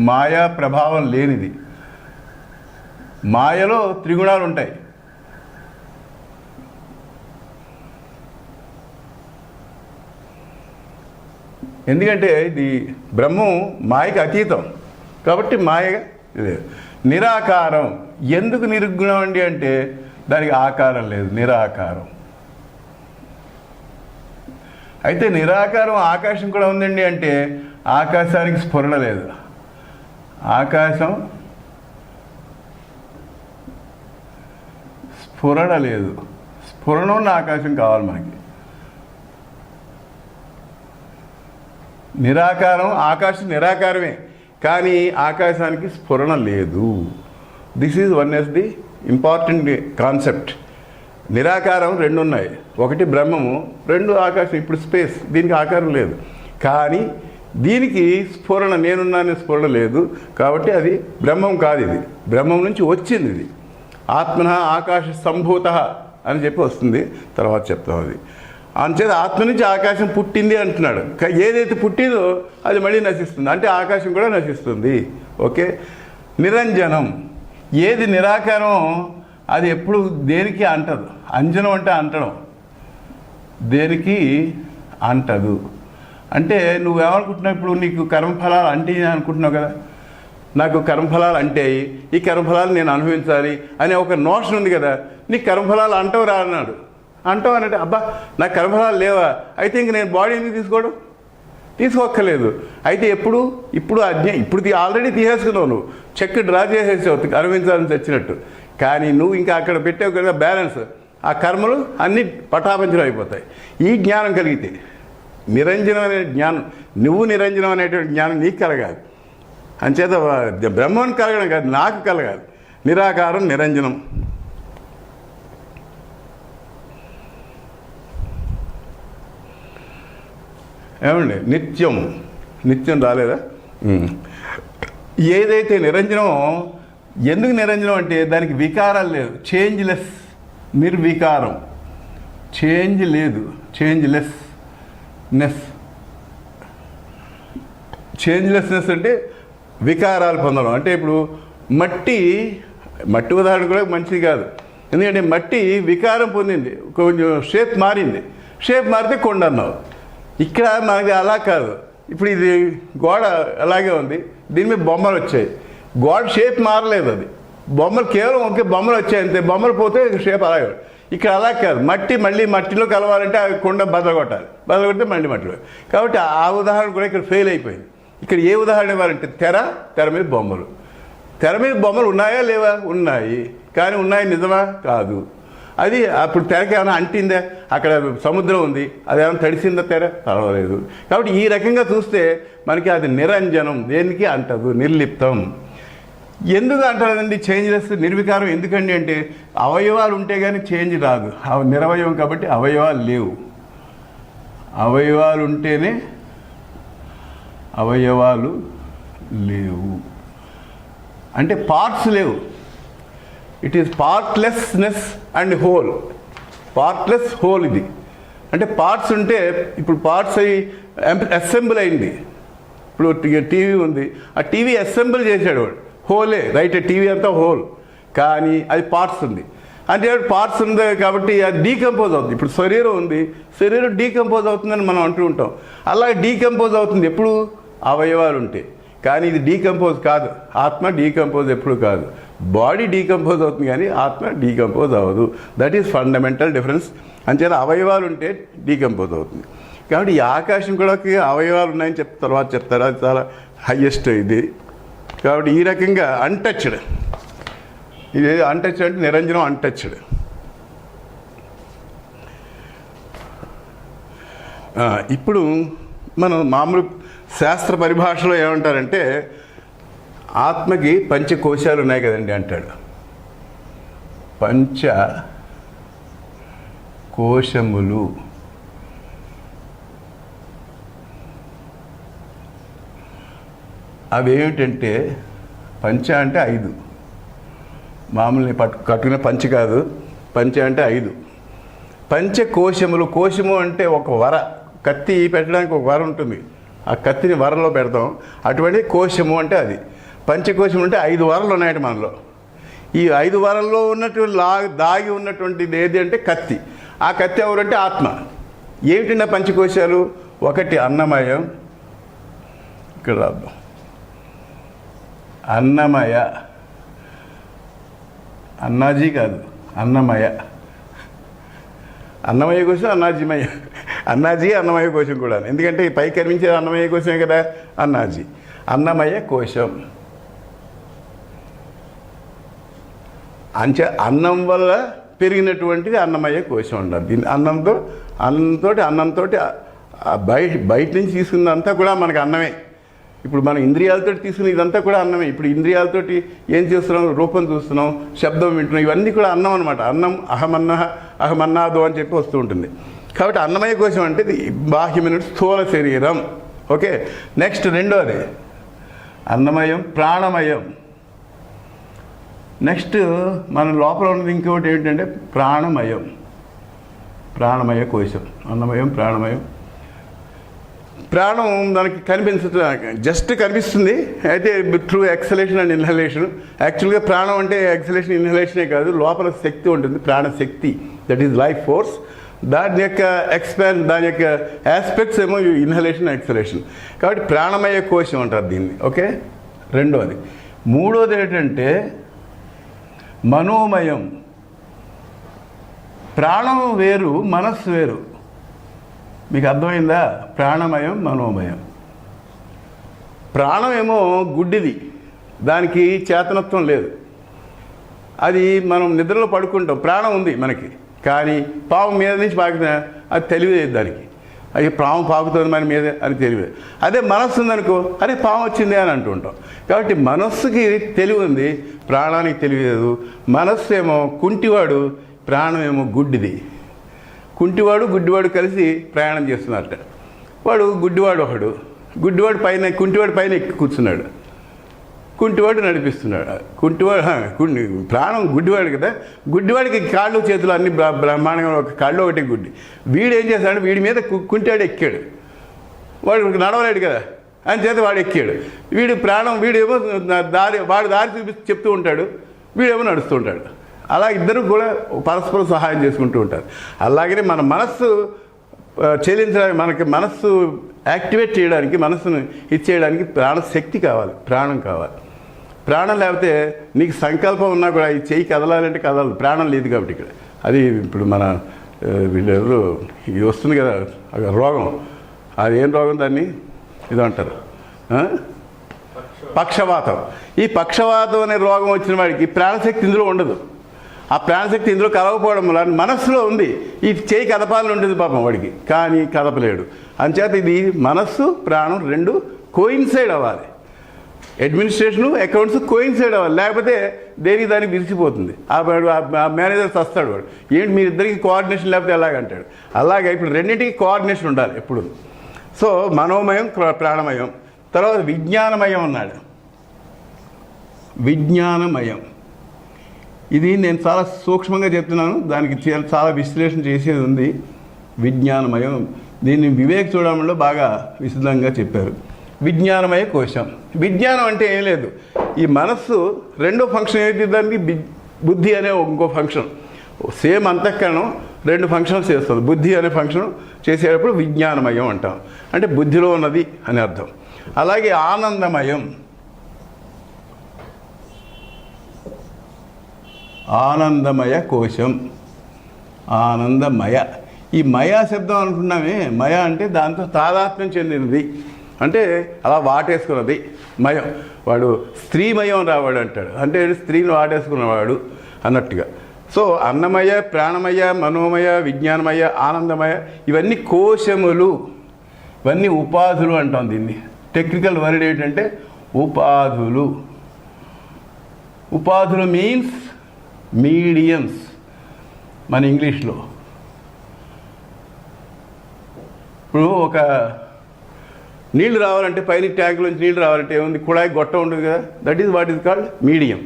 మాయా ప్రభావం లేనిది. మాయలో త్రిగుణాలు ఉంటాయి. ఎందుకంటే ఇది బ్రహ్మం మాయకి అతీతం కాబట్టి మాయగా లేదు. నిరాకారం. ఎందుకు నిర్గుణం అండి అంటే దానికి ఆకారం లేదు, నిరాకారం. అయితే నిరాకారం ఆకాశం కూడా ఉందండి అంటే ఆకాశానికి స్ఫురణ లేదు. ఆకాశం స్ఫురణ లేదు. స్ఫురణ ఉన్న ఆకాశం కావాలి మనకి. నిరాకారం, ఆకాశం నిరాకారమే కానీ ఆకాశానికి స్ఫురణ లేదు. This is one of the important concept. నిరాకారం రెండు ఉన్నాయి, ఒకటి బ్రహ్మము, రెండు ఆకాశం. ఇప్పుడు స్పేస్, దీనికి ఆకారం లేదు కానీ దీనికి స్ఫురణ, నేనున్నానే స్ఫురణ లేదు కాబట్టి అది బ్రహ్మం కాదు. ఇది బ్రహ్మం నుంచి వచ్చింది. ఇది ఆత్మన ఆకాశ సంభూత అని చెప్పి వస్తుంది, తర్వాత చెప్తాం. అది అంచేత ఆత్మ నుంచి ఆకాశం పుట్టింది అంటున్నాడు. ఏదైతే పుట్టిందో అది మళ్ళీ నశిస్తుంది, అంటే ఆకాశం కూడా నశిస్తుంది. ఓకే. నిరంజనం. ఏది నిరాకారం అది ఎప్పుడు దేనికి అంటదు. అంజనం అంటే అంటడం, దేనికి అంటదు. అంటే నువ్వేమనుకుంటున్నావు? ఇప్పుడు నీకు కర్మఫలాలు అంటే అనుకుంటున్నావు కదా, నాకు కర్మఫలాలు అంటే ఈ కర్మఫలాలు నేను అనుభవించాలి అనే ఒక నోషన్ ఉంది కదా. నీకు కర్మఫలాలు అంటవు రా అన్నాడు. అంటావు అంటే అబ్బా నాకు కర్మఫలాలు లేవా, అయితే ఇంక నేను బాడీ ఎందుకు తీసుకోవడం? తీసుకోక్కర్లేదు. అయితే ఇప్పుడు ఆల్రెడీ తీసేసుకున్నావు, నువ్వు చెక్ డ్రా చేసేసావు అనుభవించాలని తెచ్చినట్టు. కానీ నువ్వు ఇంకా అక్కడ పెట్టావు కదా బ్యాలెన్స్, ఆ కర్మలు అన్నీ పటాపంచలు అయిపోతాయి. ఈ జ్ఞానం కలిగితే, నిరంజనం అనే జ్ఞానం, నువ్వు నిరంజనం అనేటువంటి జ్ఞానం నీకు కలగాలి. అంచేత బ్రహ్మను కలగడం కాదు, నాకు కలగాలి. నిరాకారం, నిరంజనం. ఏమండి? నిత్యం రాలేదా? ఏదైతే నిరంజనమో, ఎందుకు నిరంజనం అంటే దానికి వికారాలు లేదు. చేంజ్లెస్, నిర్వికారం. చేంజ్ లేదు, చేంజ్లెస్నెస్ అంటే వికారాలు పొందడం. అంటే ఇప్పుడు మట్టి ఉదాహరణ కూడా మంచిది కాదు. ఎందుకంటే మట్టి వికారం పొందింది, కొంచెం షేప్ మారింది. షేప్ మారితే కొండ అన్నావు. ఇక్కడ మనకి అలా కాదు. ఇప్పుడు ఇది గోడ అలాగే ఉంది, దీని మీద బొమ్మలు వచ్చాయి. గోడ షేప్ మారలేదు, అది బొమ్మలు కేవలం ఒకే బొమ్మలు వచ్చాయి అంతే. బొమ్మలు పోతే షేప్ అలాగే. ఇక్కడ అలా కాదు, మట్టి మళ్ళీ మట్టిలో కలవాలంటే ఆ కుండ బదలగొట్టాలి, బదలగొడితే మళ్ళీ మట్టిలో. కాబట్టి ఆ ఉదాహరణ కూడా ఇక్కడ ఫెయిల్ అయిపోయింది. ఇక్కడ ఏ ఉదాహరణ ఇవ్వాలంటే తెర మీద బొమ్మలు. తెర మీద బొమ్మలు ఉన్నాయా లేవా? ఉన్నాయి. కానీ ఉన్నాయి నిజమా? కాదు. అది అప్పుడు తెరకి ఏమైనా అంటిందా? అక్కడ సముద్రం ఉంది, అది ఏమైనా తడిసిందా తెర? పర్వాలేదు. కాబట్టి ఈ రకంగా చూస్తే మనకి అది నిరంజనం, దేనికి అంటదు, నిర్లిప్తం. ఎందుకు అంటారండి చేంజ్లెస్, నిర్వికారం ఎందుకండి అంటే అవయవాలు ఉంటే కానీ చేంజ్ రాదు. నిరవయవం కాబట్టి అవయవాలు లేవు. అవయవాలు ఉంటేనే అవయవాలు లేవు అంటే పార్ట్స్ లేవు. It is partlessness and whole. Partless whole ఇది అంటే పార్ట్స్ ఉంటే ఇప్పుడు పార్ట్స్ అయ్యి అసెంబుల్ అయింది. ఇప్పుడు టీవీ ఉంది, ఆ టీవీ అసెంబుల్ చేశాడు వాడు, హోలే రైట్, టీవీ అంతా హోల్, కానీ అది పార్ట్స్ ఉంది. అంటే పార్ట్స్ ఉంది కాబట్టి అది డీకంపోజ్ అవుతుంది. ఇప్పుడు శరీరం ఉంది, శరీరం డీకంపోజ్ అవుతుందని మనం అంటూ ఉంటాం. అలా డీకంపోజ్ అవుతుంది ఎప్పుడు? అవయవాలు ఉంటే. కానీ ఇది డీకంపోజ్ కాదు. ఆత్మ డీకంపోజ్ ఎప్పుడు కాదు. బాడీ డీకంపోజ్ అవుతుంది కానీ ఆత్మ డీకంపోజ్ అవ్వదు. That is fundamental difference. అంచేత అవయవాలు ఉంటే డీకంపోజ్ అవుతుంది. కాబట్టి ఈ ఆకాశం కూడా అవయవాలు ఉన్నాయని తర్వాత చెప్తారు. అది చాలా హయ్యెస్ట్ ఇది. కాబట్టి ఈ రకంగా అన్టచ్డ్, ఇది అన్టచ్డ్ అంటే నిరంజనం అన్టచ్డ్. ఇప్పుడు మనం మామూలు శాస్త్ర పరిభాషలో ఏమంటారంటే ఆత్మకి పంచకోశాలు ఉన్నాయి కదండి అంటాడు. పంచ కోశములు. అవి ఏమిటంటే పంచ అంటే 5. మామూలు కట్టుకునే పంచ కాదు, పంచ అంటే 5. పంచకోశములు. కోశము అంటే ఒక వర, కత్తి పెట్టడానికి ఒక వర ఉంటుంది, ఆ కత్తిని వరలో పెడతాం, అటువంటి కోశము అంటే అది. పంచకోశం అంటే 5 వరలు ఉన్నాయట మనలో. ఈ 5 వరల్లో ఉన్నటువంటి దాగి ఉన్నటువంటిది ఏది అంటే కత్తి. ఆ కత్తి ఎవరంటే ఆత్మ. ఏమిటంటే పంచకోశాలు? ఒకటి అన్నమయం, ఇక్కడ రాద్దాం, అన్నమయ, అన్నాజీ కాదు, అన్నమయ. అన్నమయ కోశం, అన్నాజీమయ, అన్నాజీ అన్నమయ కోశం కూడా. ఎందుకంటే పై కనిపించేది అన్నమయ కోశమే కదా, అన్నాజీ. అన్నమయ కోశం అంచే అన్నం వల్ల పెరిగినటువంటిది అన్నమయ కోశం అంటారు. దీన్ని అన్నంతో బయట నుంచి తీసుకున్నంతా కూడా మనకు అన్నమే. ఇప్పుడు మనం ఇంద్రియాలతో తీసుకుని ఇదంతా కూడా అన్నమే. ఇప్పుడు ఇంద్రియాలతోటి ఏం చేస్తున్నాం? రూపం చూస్తున్నాం, శబ్దం వింటున్నాం, ఇవన్నీ కూడా అన్నం అనమాట. అన్నం అహమన్నాదో అని చెప్పి వస్తూ ఉంటుంది. కాబట్టి అన్నమయ కోశం అంటే బాహ్యమైన స్థూల శరీరం. ఓకే, నెక్స్ట్ రెండోది అన్నమయం, ప్రాణమయం. నెక్స్ట్ మన లోపల ఉన్నది ఇంకొకటి ఏంటంటే ప్రాణమయం, ప్రాణమయ కోశం. అన్నమయం, ప్రాణమయం. ప్రాణం మనకి జస్ట్ కనిపిస్తుంది, అయితే త్రూ ఎక్సలేషన్ అండ్ ఇన్హలేషన్. యాక్చువల్గా ప్రాణం అంటే ఎక్సలేషన్ ఇన్హలేషనే కాదు, లోపల శక్తి ఉంటుంది, ప్రాణశక్తి, దట్ ఈజ్ లైఫ్ ఫోర్స్. దాని యొక్క దాని యొక్క ఆస్పెక్ట్స్ ఏమో ఇన్హలేషన్, ఎక్సలేషన్. కాబట్టి ప్రాణమయ కోశం అంటారు దీన్ని. ఓకే, రెండోది. మూడోది ఏంటంటే మనోమయం. ప్రాణం వేరు, మనస్సు వేరు. మీకు అర్థమైందా? ప్రాణమయం, మనోమయం. ప్రాణం ఏమో గుడ్డిది, దానికి చేతనత్వం లేదు. అది మనం నిద్రలో పడుకుంటాం, ప్రాణం ఉంది మనకి, కానీ పాము మీద నుంచి పాకినా అది తెలియలేదు దానికి. అది పాము పాకుతుంది మన మీద అని తెలియదు. అదే మనస్సు ఉందనుకో, అరే పాము వచ్చింది అని అంటుంటాం. కాబట్టి మనస్సుకి తెలివి ఉంది, ప్రాణానికి తెలియలేదు. మనస్సు ఏమో కుంటివాడు, ప్రాణం ఏమో గుడ్డిది. కుంటివాడు గుడ్డివాడు కలిసి ప్రయాణం చేస్తున్నారట. వాడు గుడ్డివాడు ఒకడు, కుంటివాడు పైన ఎక్కి కూర్చున్నాడు, కుంటివాడు నడిపిస్తున్నాడు. ప్రాణం గుడ్డివాడు కదా, గుడ్డివాడికి కాళ్ళు చేతులు అన్ని బ్రహ్మాండంగా, ఒక కాళ్ళు ఒకటి గుడ్డి. వీడు ఏం చేస్తాడు? వీడి మీద కుంటివాడు ఎక్కాడు, వాడు నడవలేడు కదా, అని చేత వాడు ఎక్కాడు. వీడేమో వాడు దారి చెప్తూ ఉంటాడు, వీడేమో నడుస్తూ ఉంటాడు. అలా ఇద్దరు కూడా పరస్పరం సహాయం చేసుకుంటూ ఉంటారు. అలాగనే మన మనస్సు చెల్లించడానికి, మనకి మనస్సు యాక్టివేట్ చేయడానికి, మనస్సును ఇచ్చేయడానికి ప్రాణశక్తి కావాలి, ప్రాణం కావాలి. ప్రాణం లేకపోతే నీకు సంకల్పం ఉన్నా కూడా ఈ చెయ్యి కదలాలంటే కదలదు, ప్రాణం లేదు కాబట్టి. ఇక్కడ అది ఇప్పుడు మన వీళ్ళెవరు ఇది వస్తుంది కదా రోగం, అది ఏం రోగం దాన్ని ఇది అంటారు పక్షవాతం. ఈ పక్షవాతం అనే రోగం వచ్చిన వాడికి ప్రాణశక్తి ఇందులో ఉండదు. ఆ ప్రాణశక్తి ఇందులో కలవకపోవడం వల్ల మనస్సులో ఉంది, ఈ చేయి కదపాలని ఉంటుంది పాపం వాడికి, కానీ కదపలేడు. అంచేత ఇది మనస్సు ప్రాణం రెండు కోయిన్సైడ్ అవ్వాలి. అడ్మినిస్ట్రేషను అకౌంట్స్ కోయిన్సైడ్ అవ్వాలి, లేకపోతే దేనికి దానికి విరిసిపోతుంది. ఆ మేనేజర్ వస్తాడు, వాడు ఏంటి మీ ఇద్దరికి కోఆర్డినేషన్ లేకపోతే ఎలాగంటాడు. అలాగే ఇప్పుడు రెండింటికి కోఆర్డినేషన్ ఉండాలి ఎప్పుడు. సో మనోమయం ప్రాణమయం, తర్వాత విజ్ఞానమయం అన్నాడు. విజ్ఞానమయం ఇది నేను చాలా సూక్ష్మంగా చెప్తున్నాను, దానికి చాలా విశ్లేషణ చేసేది ఉంది. విజ్ఞానమయం దీన్ని వివేక్ చూడడంలో బాగా విశదంగా చెప్పారు. విజ్ఞానమయ కోశం. విజ్ఞానం అంటే ఏం లేదు, ఈ మనస్సు రెండో ఫంక్షన్ ఏది, దానికి బుద్ధి అనే ఇంకో ఫంక్షన్, సేమ్ అంతఃకరణం రెండు ఫంక్షన్స్ చేస్తుంది. బుద్ధి అనే ఫంక్షన్ చేసేటప్పుడు విజ్ఞానమయం అంటాం, అంటే బుద్ధిలో ఉన్నది అని అర్థం. అలాగే ఆనందమయం, ఆనందమయ కోశం, ఆనందమయ. ఈ మయ శబ్దం అనుకున్నామే, మయ అంటే దాంతో తాదాత్మ్యం చెందినది, అంటే అలా వాటేసుకున్నది మయం. వాడు స్త్రీమయం రావాడు అంటాడు, అంటే స్త్రీని వాటేసుకున్నవాడు అన్నట్టుగా. సో అన్నమయ, ప్రాణమయ, మనోమయ, విజ్ఞానమయ, ఆనందమయ ఇవన్నీ కోశములు, ఇవన్నీ ఉపాధులు అంటాం. దీన్ని టెక్నికల్ వర్డ్ ఏంటంటే ఉపాధులు. ఉపాధులు మీన్స్ మీడియమ్స్ మన ఇంగ్లీష్లో. ఇప్పుడు ఒక నీళ్లు రావాలంటే పైన ట్యాంకులోంచి నీళ్ళు రావాలంటే ఏముంది, కుళాయి గొట్ట ఉంటుంది కదా, that is what is called medium.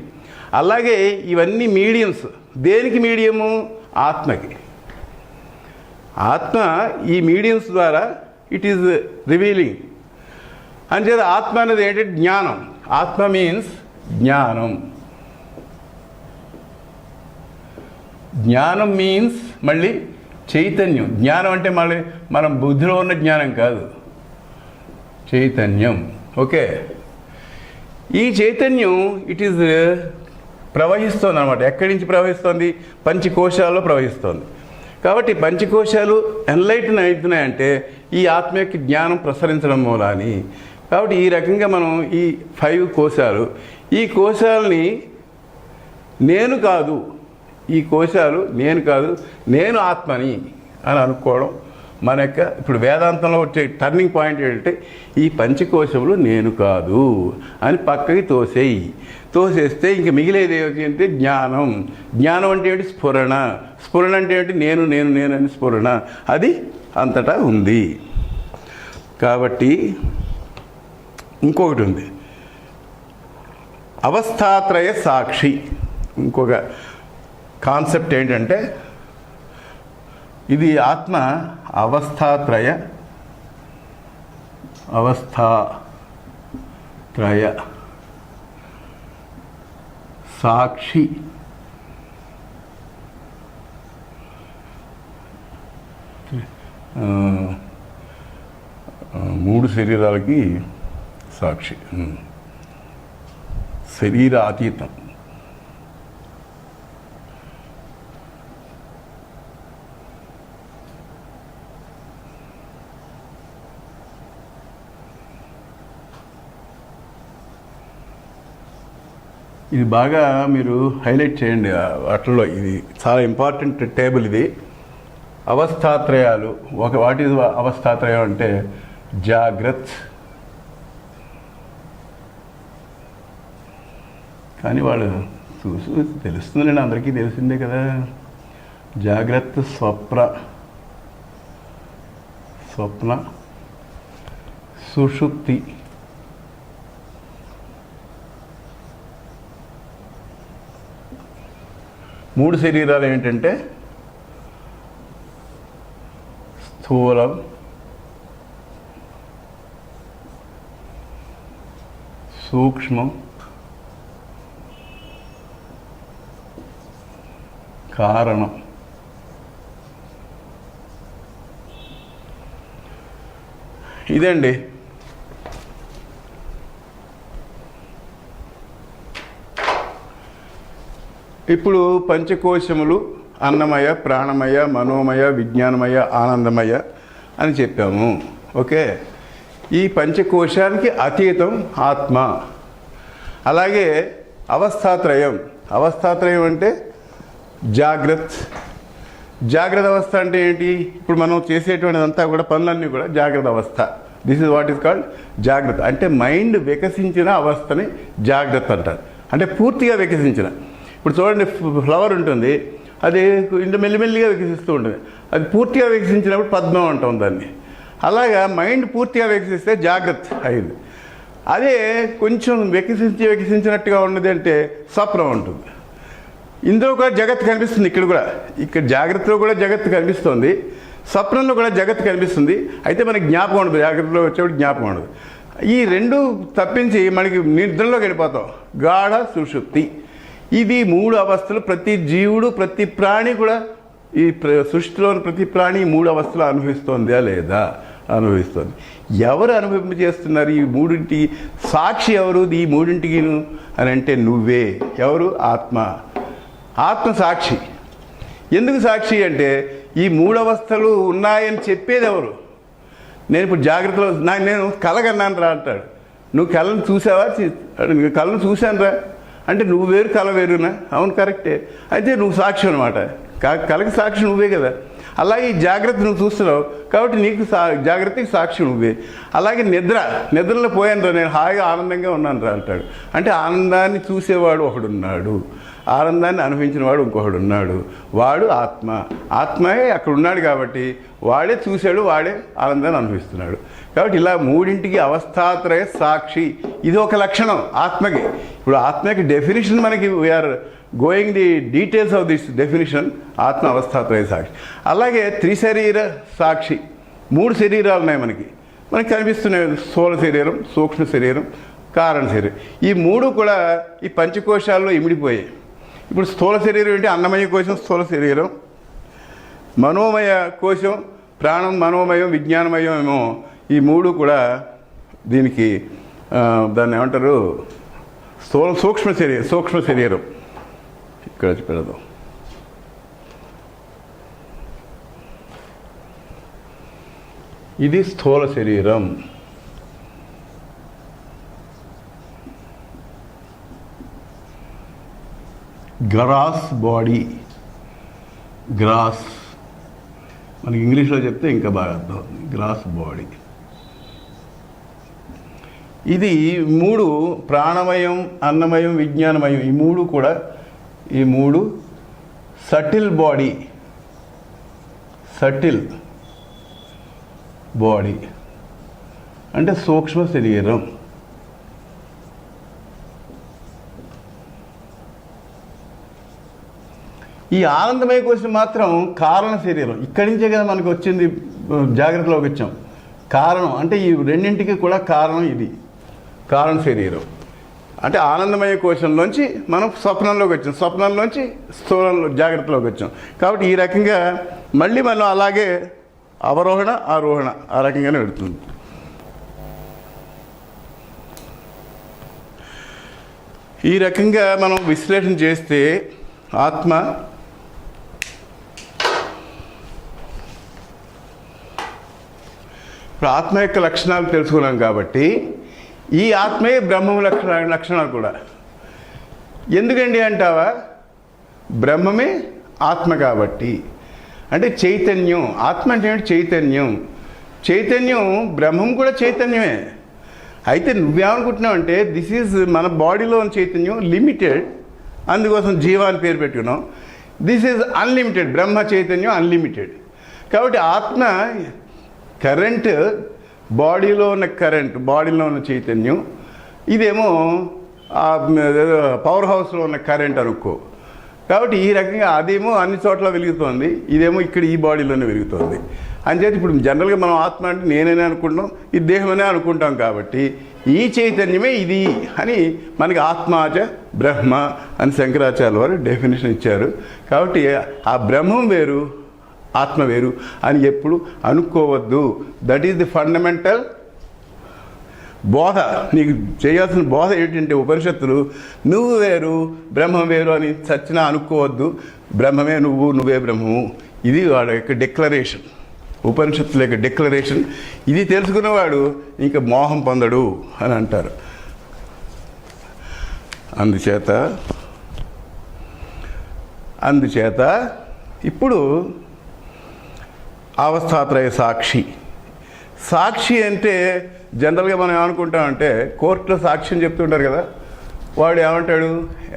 అలాగే ఇవన్నీ మీడియమ్స్. దేనికి మీడియము? ఆత్మకి. ఆత్మ ఈ మీడియమ్స్ ద్వారా ఇట్ ఈజ్ రివీలింగ్. అంచేత ఆత్మ అనేది ఏంటంటే జ్ఞానం. ఆత్మ మీన్స్ జ్ఞానం. జ్ఞానం మీన్స్ మళ్ళీ చైతన్యం. జ్ఞానం అంటే మళ్ళీ మనం బుద్ధిలో ఉన్న జ్ఞానం కాదు, చైతన్యం. ఓకే, ఈ చైతన్యం ఇట్ ఈజ్ ప్రవహిస్తుంది అన్నమాట. ఎక్కడి నుంచి ప్రవహిస్తుంది? పంచకోశాల్లో ప్రవహిస్తుంది. కాబట్టి పంచకోశాలు ఎన్లైటన్ అవుతున్నాయంటే ఈ ఆత్మ యొక్క జ్ఞానం ప్రసరించడం మూలాని. కాబట్టి ఈ రకంగా మనం ఈ 5 కోశాలు, ఈ కోశాలని నేను కాదు, ఈ కోశాలు నేను కాదు, నేను ఆత్మని అని అనుకోవడం మన యొక్క ఇప్పుడు వేదాంతంలో వచ్చే టర్నింగ్ పాయింట్ ఏంటంటే ఈ పంచకోశములు నేను కాదు అని పక్కకి తోసేస్తే ఇంక మిగిలేది ఏమిటి అంటే జ్ఞానం. జ్ఞానం అంటే ఏంటి? స్ఫురణ. స్ఫురణ అంటే ఏంటి? నేను నేను నేను అని స్ఫురణ. అది అంతటా ఉంది. కాబట్టి ఇంకొకటి ఉంది, అవస్థాత్రయ సాక్షి. ఇంకొక కాన్సెప్ట్ ఏంటంటే ఇది ఆత్మ అవస్థాత్రయ సాక్షి. మూడు శరీరాలకి సాక్షి, శరీర అతీతం. ఇది బాగా మీరు హైలైట్ చేయండి వాటిల్లో. ఇది చాలా ఇంపార్టెంట్ టేబుల్ ఇది. అవస్థాత్రయాలు. వాట్ ఈజ్ అవస్థాత్రయం అంటే జాగ్రత్త, కానీ వాళ్ళు తెలుస్తుందండి, అందరికీ తెలిసిందే కదా. జాగ్రత్త, స్వప్న, సుషుప్తి. మూడు శరీరాలు ఏంటంటే స్థూలం, సూక్ష్మం, కారణం. ఇదండి. ఇప్పుడు పంచకోశములు అన్నమయ, ప్రాణమయ, మనోమయ, విజ్ఞానమయ, ఆనందమయ అని చెప్పాము. ఓకే, ఈ పంచకోశానికి అతీతం ఆత్మ. అలాగే అవస్థాత్రయం. అవస్థాత్రయం అంటే జాగ్రత్త అవస్థ అంటే ఏంటి? ఇప్పుడు మనం చేసేటువంటిదంతా కూడా పనులన్నీ కూడా జాగ్రత్త అవస్థ. This is what is called జాగ్రత్త. అంటే మైండ్ వికసించిన అవస్థని జాగ్రత్త అంటారు. అంటే పూర్తిగా వికసించిన. ఇప్పుడు చూడండి, ఫ్లవర్ ఉంటుంది, అది ఇంత మెల్లిమెల్లిగా వికసిస్తూ ఉంటుంది. అది పూర్తిగా వికసించినప్పుడు పద్మం అంటాం దాన్ని. అలాగా మైండ్ పూర్తిగా వికసిస్తే జాగ్రత్త అయింది. అదే కొంచెం వికసించినట్టుగా ఉన్నది అంటే స్వప్నం ఉంటుంది. ఇందులో కూడా జగత్తు కనిపిస్తుంది. ఇక్కడ జాగ్రత్తలో కూడా జగత్తు కనిపిస్తుంది, స్వప్నంలో కూడా జగత్తు కనిపిస్తుంది. అయితే మనకి జ్ఞాపకం ఉండదు, జాగ్రత్తలో వచ్చేప్పుడు జ్ఞాపకం ఉండదు. ఈ రెండు తప్పించి మనకి నిద్రలోకి వెళ్ళిపోతాం, గాఢ సుషుప్తి. ఇది 3 అవస్థలు. ప్రతి జీవుడు, ప్రతి ప్రాణి కూడా, ఈ సృష్టిలోని ప్రతి ప్రాణి 3 అవస్థలు అనుభవిస్తోందా లేదా? అనుభవిస్తుంది. ఎవరు అనుభవింపజేస్తున్నారు ఈ మూడింటి? సాక్షి ఎవరు ఈ మూడింటికి అని అంటే నువ్వే. ఎవరు? ఆత్మ సాక్షి. ఎందుకు సాక్షి అంటే ఈ 3 అవస్థలు ఉన్నాయని చెప్పేది ఎవరు? నేను ఇప్పుడు జాగ్రత్తలో నేను కలగన్నాను రా అంటాడు. నువ్వు కళను చూసావా? కళను చూశాను రా అంటే నువ్వు వేరు, కళ వేరునా? అవును, కరెక్టే. అయితే నువ్వు సాక్షి అనమాట. కళకి సాక్షి నువ్వే కదా. అలాగే ఈ జాగ్రత్త నువ్వు చూస్తున్నావు కాబట్టి నీకు జాగ్రత్తకి సాక్షి నువ్వే. అలాగే నిద్రలో పోయాను రా, నేను హాయిగా ఆనందంగా ఉన్నాను రా అంటాడు. అంటే ఆనందాన్ని చూసేవాడు ఒకడున్నాడు, ఆనందాన్ని అనుభవించిన వాడు ఇంకొకడు ఉన్నాడు. వాడు ఆత్మయే అక్కడ ఉన్నాడు కాబట్టి వాడే చూశాడు, వాడే ఆనందాన్ని అనుభవిస్తున్నాడు. కాబట్టి ఇలా మూడింటికి అవస్థాత్రయ సాక్షి, ఇది ఒక లక్షణం ఆత్మకి. ఇప్పుడు ఆత్మకి డెఫినేషన్ మనకి we are going the details of this definition. ఆత్మ అవస్థాత్రయ సాక్షి. అలాగే త్రిశరీర సాక్షి. 3 శరీరాలు ఉన్నాయి మనకి కనిపిస్తున్నాయి. స్థూల శరీరం, సూక్ష్మ శరీరం, కారణ శరీరం. ఈ 3 కూడా ఈ పంచకోశాల్లో ఇమిడిపోయాయి. ఇప్పుడు స్థూల శరీరం ఏంటి? అన్నమయ కోశం స్థూల శరీరం, మనోమయ కోశం ప్రాణం, మనోమయం, విజ్ఞానమయం ఏమో ఈ 3 కూడా దీనికి దాన్ని ఏమంటారు? సూక్ష్మ శరీరం. ఇక్కడ పెడదాం. ఇది స్థూల శరీరం. Gross body. గ్రాస్ మనకి ఇంగ్లీష్లో చెప్తే ఇంకా బాగా అర్థం అవుతుంది. Gross body. ఇది 3 ప్రాణమయం, అన్నమయం, విజ్ఞానమయం. ఈ 3 కూడా సటిల్ బాడీ. అంటే సూక్ష్మ శరీరం. ఈ ఆనందమయ కోశం మాత్రం కారణ శరీరం. ఇక్కడి నుంచే కదా మనకు వచ్చింది, జాగ్రత్తలోకి వచ్చాం. కారణం అంటే ఈ రెండింటికి కూడా కారణం ఇది కారణ శరీరం. అంటే ఆనందమయ కోశంలోంచి మనం స్వప్నంలోకి వచ్చాం, స్వప్నంలోంచి స్థూలంలో జాగ్రత్తలోకి వచ్చాం. కాబట్టి ఈ రకంగా మళ్ళీ మనం అలాగే అవరోహణ ఆరోహణ ఆ రకంగానే పెడుతుంది. ఈ రకంగా మనం విశ్లేషణ చేస్తే ఆత్మ ఇప్పుడు ఆత్మ యొక్క లక్షణాలు తెలుసుకున్నాం కాబట్టి ఈ ఆత్మయే బ్రహ్మము లక్షణాలు కూడా. ఎందుకండి అంటావా? బ్రహ్మమే ఆత్మ కాబట్టి. అంటే చైతన్యం. ఆత్మ అంటే ఏంటి? చైతన్యం. బ్రహ్మం కూడా చైతన్యమే. అయితే నువ్వేమనుకుంటున్నావు అంటే దిస్ ఈజ్ మన బాడీలో ఉన్న చైతన్యం లిమిటెడ్, అందుకోసం జీవ అని పేరు పెట్టుకున్నాం. This is unlimited. బ్రహ్మ చైతన్యం అన్లిమిటెడ్. కాబట్టి ఆత్మ కరెంట్, బాడీలో ఉన్న చైతన్యం. ఇదేమో పవర్ హౌస్లో ఉన్న కరెంట్ అనుకో. కాబట్టి ఈ రకంగా అదేమో అన్ని చోట్ల వెలుగుతోంది, ఇదేమో ఇక్కడ ఈ బాడీలోనే వెలుగుతోంది. అంచేది ఇప్పుడు జనరల్గా మనం ఆత్మ అంటే నేనే అనుకుంటాం, ఈ దేహమనే అనుకుంటాం. కాబట్టి ఈ చైతన్యమే ఇది అని మనకి ఆత్మాచ బ్రహ్మ అని శంకరాచార్య వారు డెఫినేషన్ ఇచ్చారు. కాబట్టి ఆ బ్రహ్మం వేరు, ఆత్మ వేరు అని ఎప్పుడు అనుకోవద్దు. దట్ ఈస్ ది ఫండమెంటల్ బోధ, నీకు చేయాల్సిన బోధ ఏంటంటే ఉపనిషత్తులు నువ్వు వేరు బ్రహ్మం వేరు అని చచ్చినా అనుకోవద్దు, బ్రహ్మమే నువ్వు, నువ్వే బ్రహ్మము. ఇది వాళ్ళ యొక్క డిక్లరేషన్, ఉపనిషత్తుల యొక్క డిక్లరేషన్. ఇది తెలుసుకున్నవాడు ఇంకా మోహం పొందడు అని అంటారు. అందుచేత ఇప్పుడు అవస్థాత్రయ సాక్షి అంటే జనరల్గా మనం ఏమనుకుంటామంటే కోర్టులో సాక్ష్యం చెప్తుంటారు కదా, వాడు ఏమంటాడు,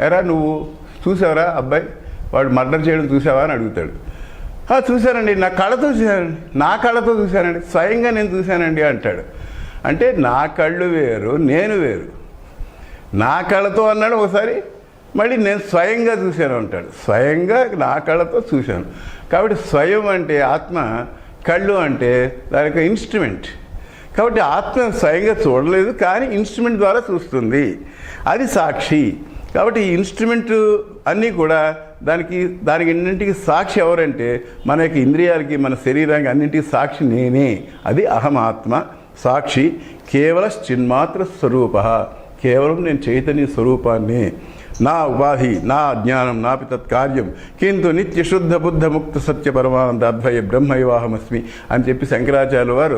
ఎరా నువ్వు చూసావరా అబ్బాయి వాడు మర్డర్ చేయడం చూసావా అని అడుగుతాడు. చూశానండి, నా కళ్ళతో చూశానండి, స్వయంగా నేను చూశానండి అంటాడు. అంటే నా కళ్ళు వేరు, నేను వేరు. నా కళ్ళతో అన్నాడు ఒకసారి, మళ్ళీ నేను స్వయంగా చూశాను అంటాడు. స్వయంగా నా కళ్ళతో చూశాను. కాబట్టి స్వయం అంటే ఆత్మ, కళ్ళు అంటే దాని యొక్క ఇన్స్ట్రుమెంట్. కాబట్టి ఆత్మ స్వయంగా చూడలేదు, కానీ ఇన్స్ట్రుమెంట్ ద్వారా చూస్తుంది, అది సాక్షి. కాబట్టి ఈ ఇన్స్ట్రుమెంట్ అన్నీ కూడా దానికి అన్నింటికి సాక్షి ఎవరంటే మన యొక్క ఇంద్రియాలకి, మన శరీరానికి అన్నింటికి సాక్షి నేనే. అది అహమాత్మ సాక్షి. కేవల చిన్మాత్ర స్వరూప, కేవలం నేను చైతన్య స్వరూపాన్ని. నా ఉపాధి, నా జ్ఞానం, నాపి తత్కార్యం, కింటు నిత్య శుద్ధ బుద్ధ ముక్త సత్య పరమానంద అద్వయ బ్రహ్మైవాహమస్మి అని చెప్పి శంకరాచార్యుల వారు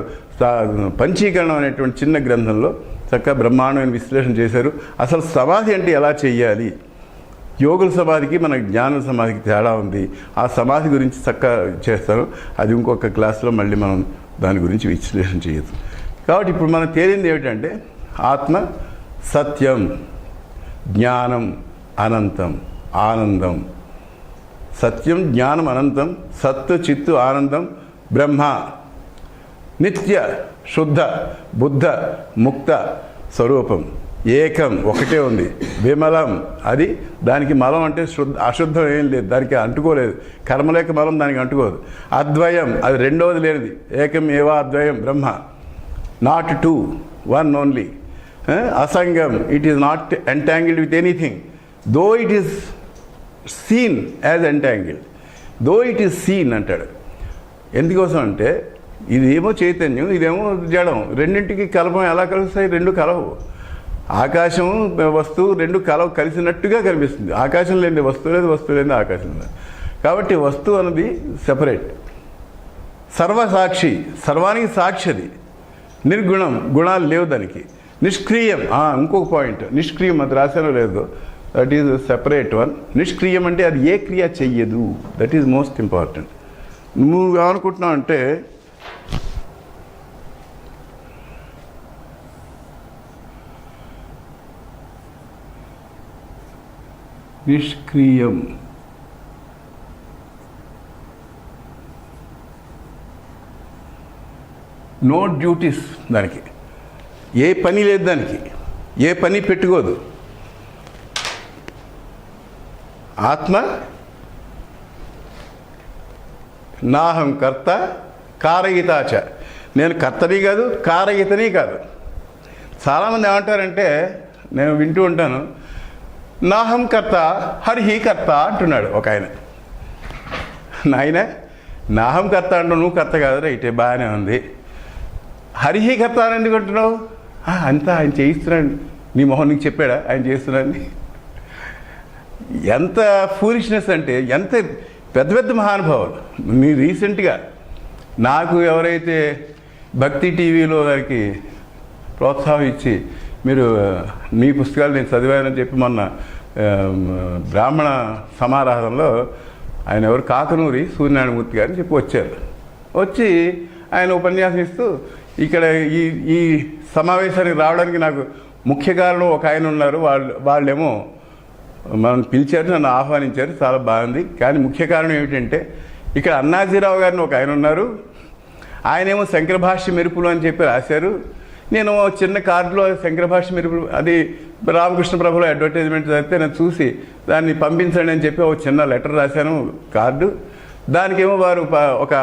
పంచీకరణం అనేటువంటి చిన్న గ్రంథంలో చక్కగా బ్రహ్మాండమైన విశ్లేషణ చేశారు. అసలు సమాధి అంటే ఎలా చెయ్యాలి, యోగుల సమాధికి మన జ్ఞాన సమాధికి తేడా ఉంది. ఆ సమాధి గురించి చక్కగా చేస్తాను, అది ఇంకొక క్లాస్లో మళ్ళీ మనం దాని గురించి విశ్లేషణ చేయొచ్చు. కాబట్టి ఇప్పుడు మనం తేలింది ఏమిటంటే ఆత్మ సత్యం, జ్ఞానం అనంతం, ఆనందం. సత్యం, జ్ఞానం, అనంతం, సత్తు, చిత్తు, ఆనందం, బ్రహ్మ, నిత్య శుద్ధ బుద్ధ ముక్త స్వరూపం, ఏకం ఒకటే ఉంది, విమలం అది, దానికి మలం అంటే అశుద్ధం ఏం లేదు, దానికి అంటుకోలేదు, కర్మలేక మలం దానికి అంటుకోదు. అద్వయం అది రెండవది లేనిది, ఏకం ఏవా అద్వయం బ్రహ్మ, నాట్ టూ, వన్ ఓన్లీ. అసంగం, it is not entangled with anything, though it is seen as entangled, though it is seen అంటాడు. ఎందుకోసం అంటే ఇదేమో చైతన్యం, ఇదేమో జడం, రెండింటికి కలపం ఎలా కలుస్తాయి? రెండు కలవు. ఆకాశం వస్తువు రెండు కలిసినట్టుగా కనిపిస్తుంది. ఆకాశం లేని వస్తువు లేదు, వస్తువు లేని ఆకాశం లేదు. కాబట్టి వస్తువు అన్నది సెపరేట్. సర్వసాక్షి, సర్వానికి సాక్షి అది. నిర్గుణం, గుణాలు లేవు దానికి. నిష్క్రియం, ఇంకొక పాయింట్, నిష్క్రియం అది రాశానో లేదు, దట్ ఈజ్ సెపరేట్ వన్. నిష్క్రియం అంటే అది ఏ క్రియ చెయ్యదు, దట్ ఈజ్ మోస్ట్ ఇంపార్టెంట్. నువ్వు ఏమనుకుంటున్నావు అంటే నిష్క్రియం, నో డ్యూటీస్, దానికి ఏ పని లేదు, దానికి ఏ పని పెట్టుకోదు. ఆత్మ నాహం కర్త కారయితాచ, నేను కర్తని కాదు కారయితని కాదు. చాలామంది ఏమంటారంటే, నేను వింటూ ఉంటాను, నాహం కర్త హరిహి కర్త అంటున్నాడు ఒక ఆయన. నాయన నాహం కర్త అంటావు, నువ్వు కర్త కాదు, రైటే బాగానే ఉంది. హరిహి కర్త అని ఎందుకు అంటున్నావు? అంతా ఆయన చేయిస్తున్నాడు, నీ మొహం నీకు చెప్పాడా ఆయన చేస్తున్నాడని? ఎంత ఫూలిష్నెస్ అంటే, ఎంత పెద్ద పెద్ద మహానుభావులు. నీ రీసెంట్గా నాకు ఎవరైతే భక్తి టీవీలో దానికి ప్రోత్సాహం ఇచ్చి, మీరు మీ పుస్తకాలు నేను చదివానని చెప్పి మొన్న బ్రాహ్మణ సమారాధనలో ఆయన ఎవరు, కాకనూరి సూర్యనారాయణమూర్తి గారిని చెప్పి వచ్చారు. వచ్చి ఆయన ఉపన్యాసం ఇస్తూ, ఇక్కడ ఈ సమావేశానికి రావడానికి నాకు ముఖ్య కారణం ఒక ఆయన ఉన్నారు, వాళ్ళేమో మనం పిలిచారు, నన్ను ఆహ్వానించారు, చాలా బాగుంది. కానీ ముఖ్య కారణం ఏమిటంటే, ఇక్కడ అన్నాజీరావు గారిని ఒక ఆయన ఉన్నారు, ఆయనేమో శంకర భాష్య మెరుపులు అని చెప్పి రాశారు. నేను చిన్న కార్డులో శంకర భాష్య మెరుపులు, అది రామకృష్ణ ప్రభులో అడ్వర్టైజ్మెంట్ చదివితే నేను చూసి దాన్ని పంపించండి అని చెప్పి ఒక చిన్న లెటర్ రాశాను, కార్డు. దానికేమో వారు ఒక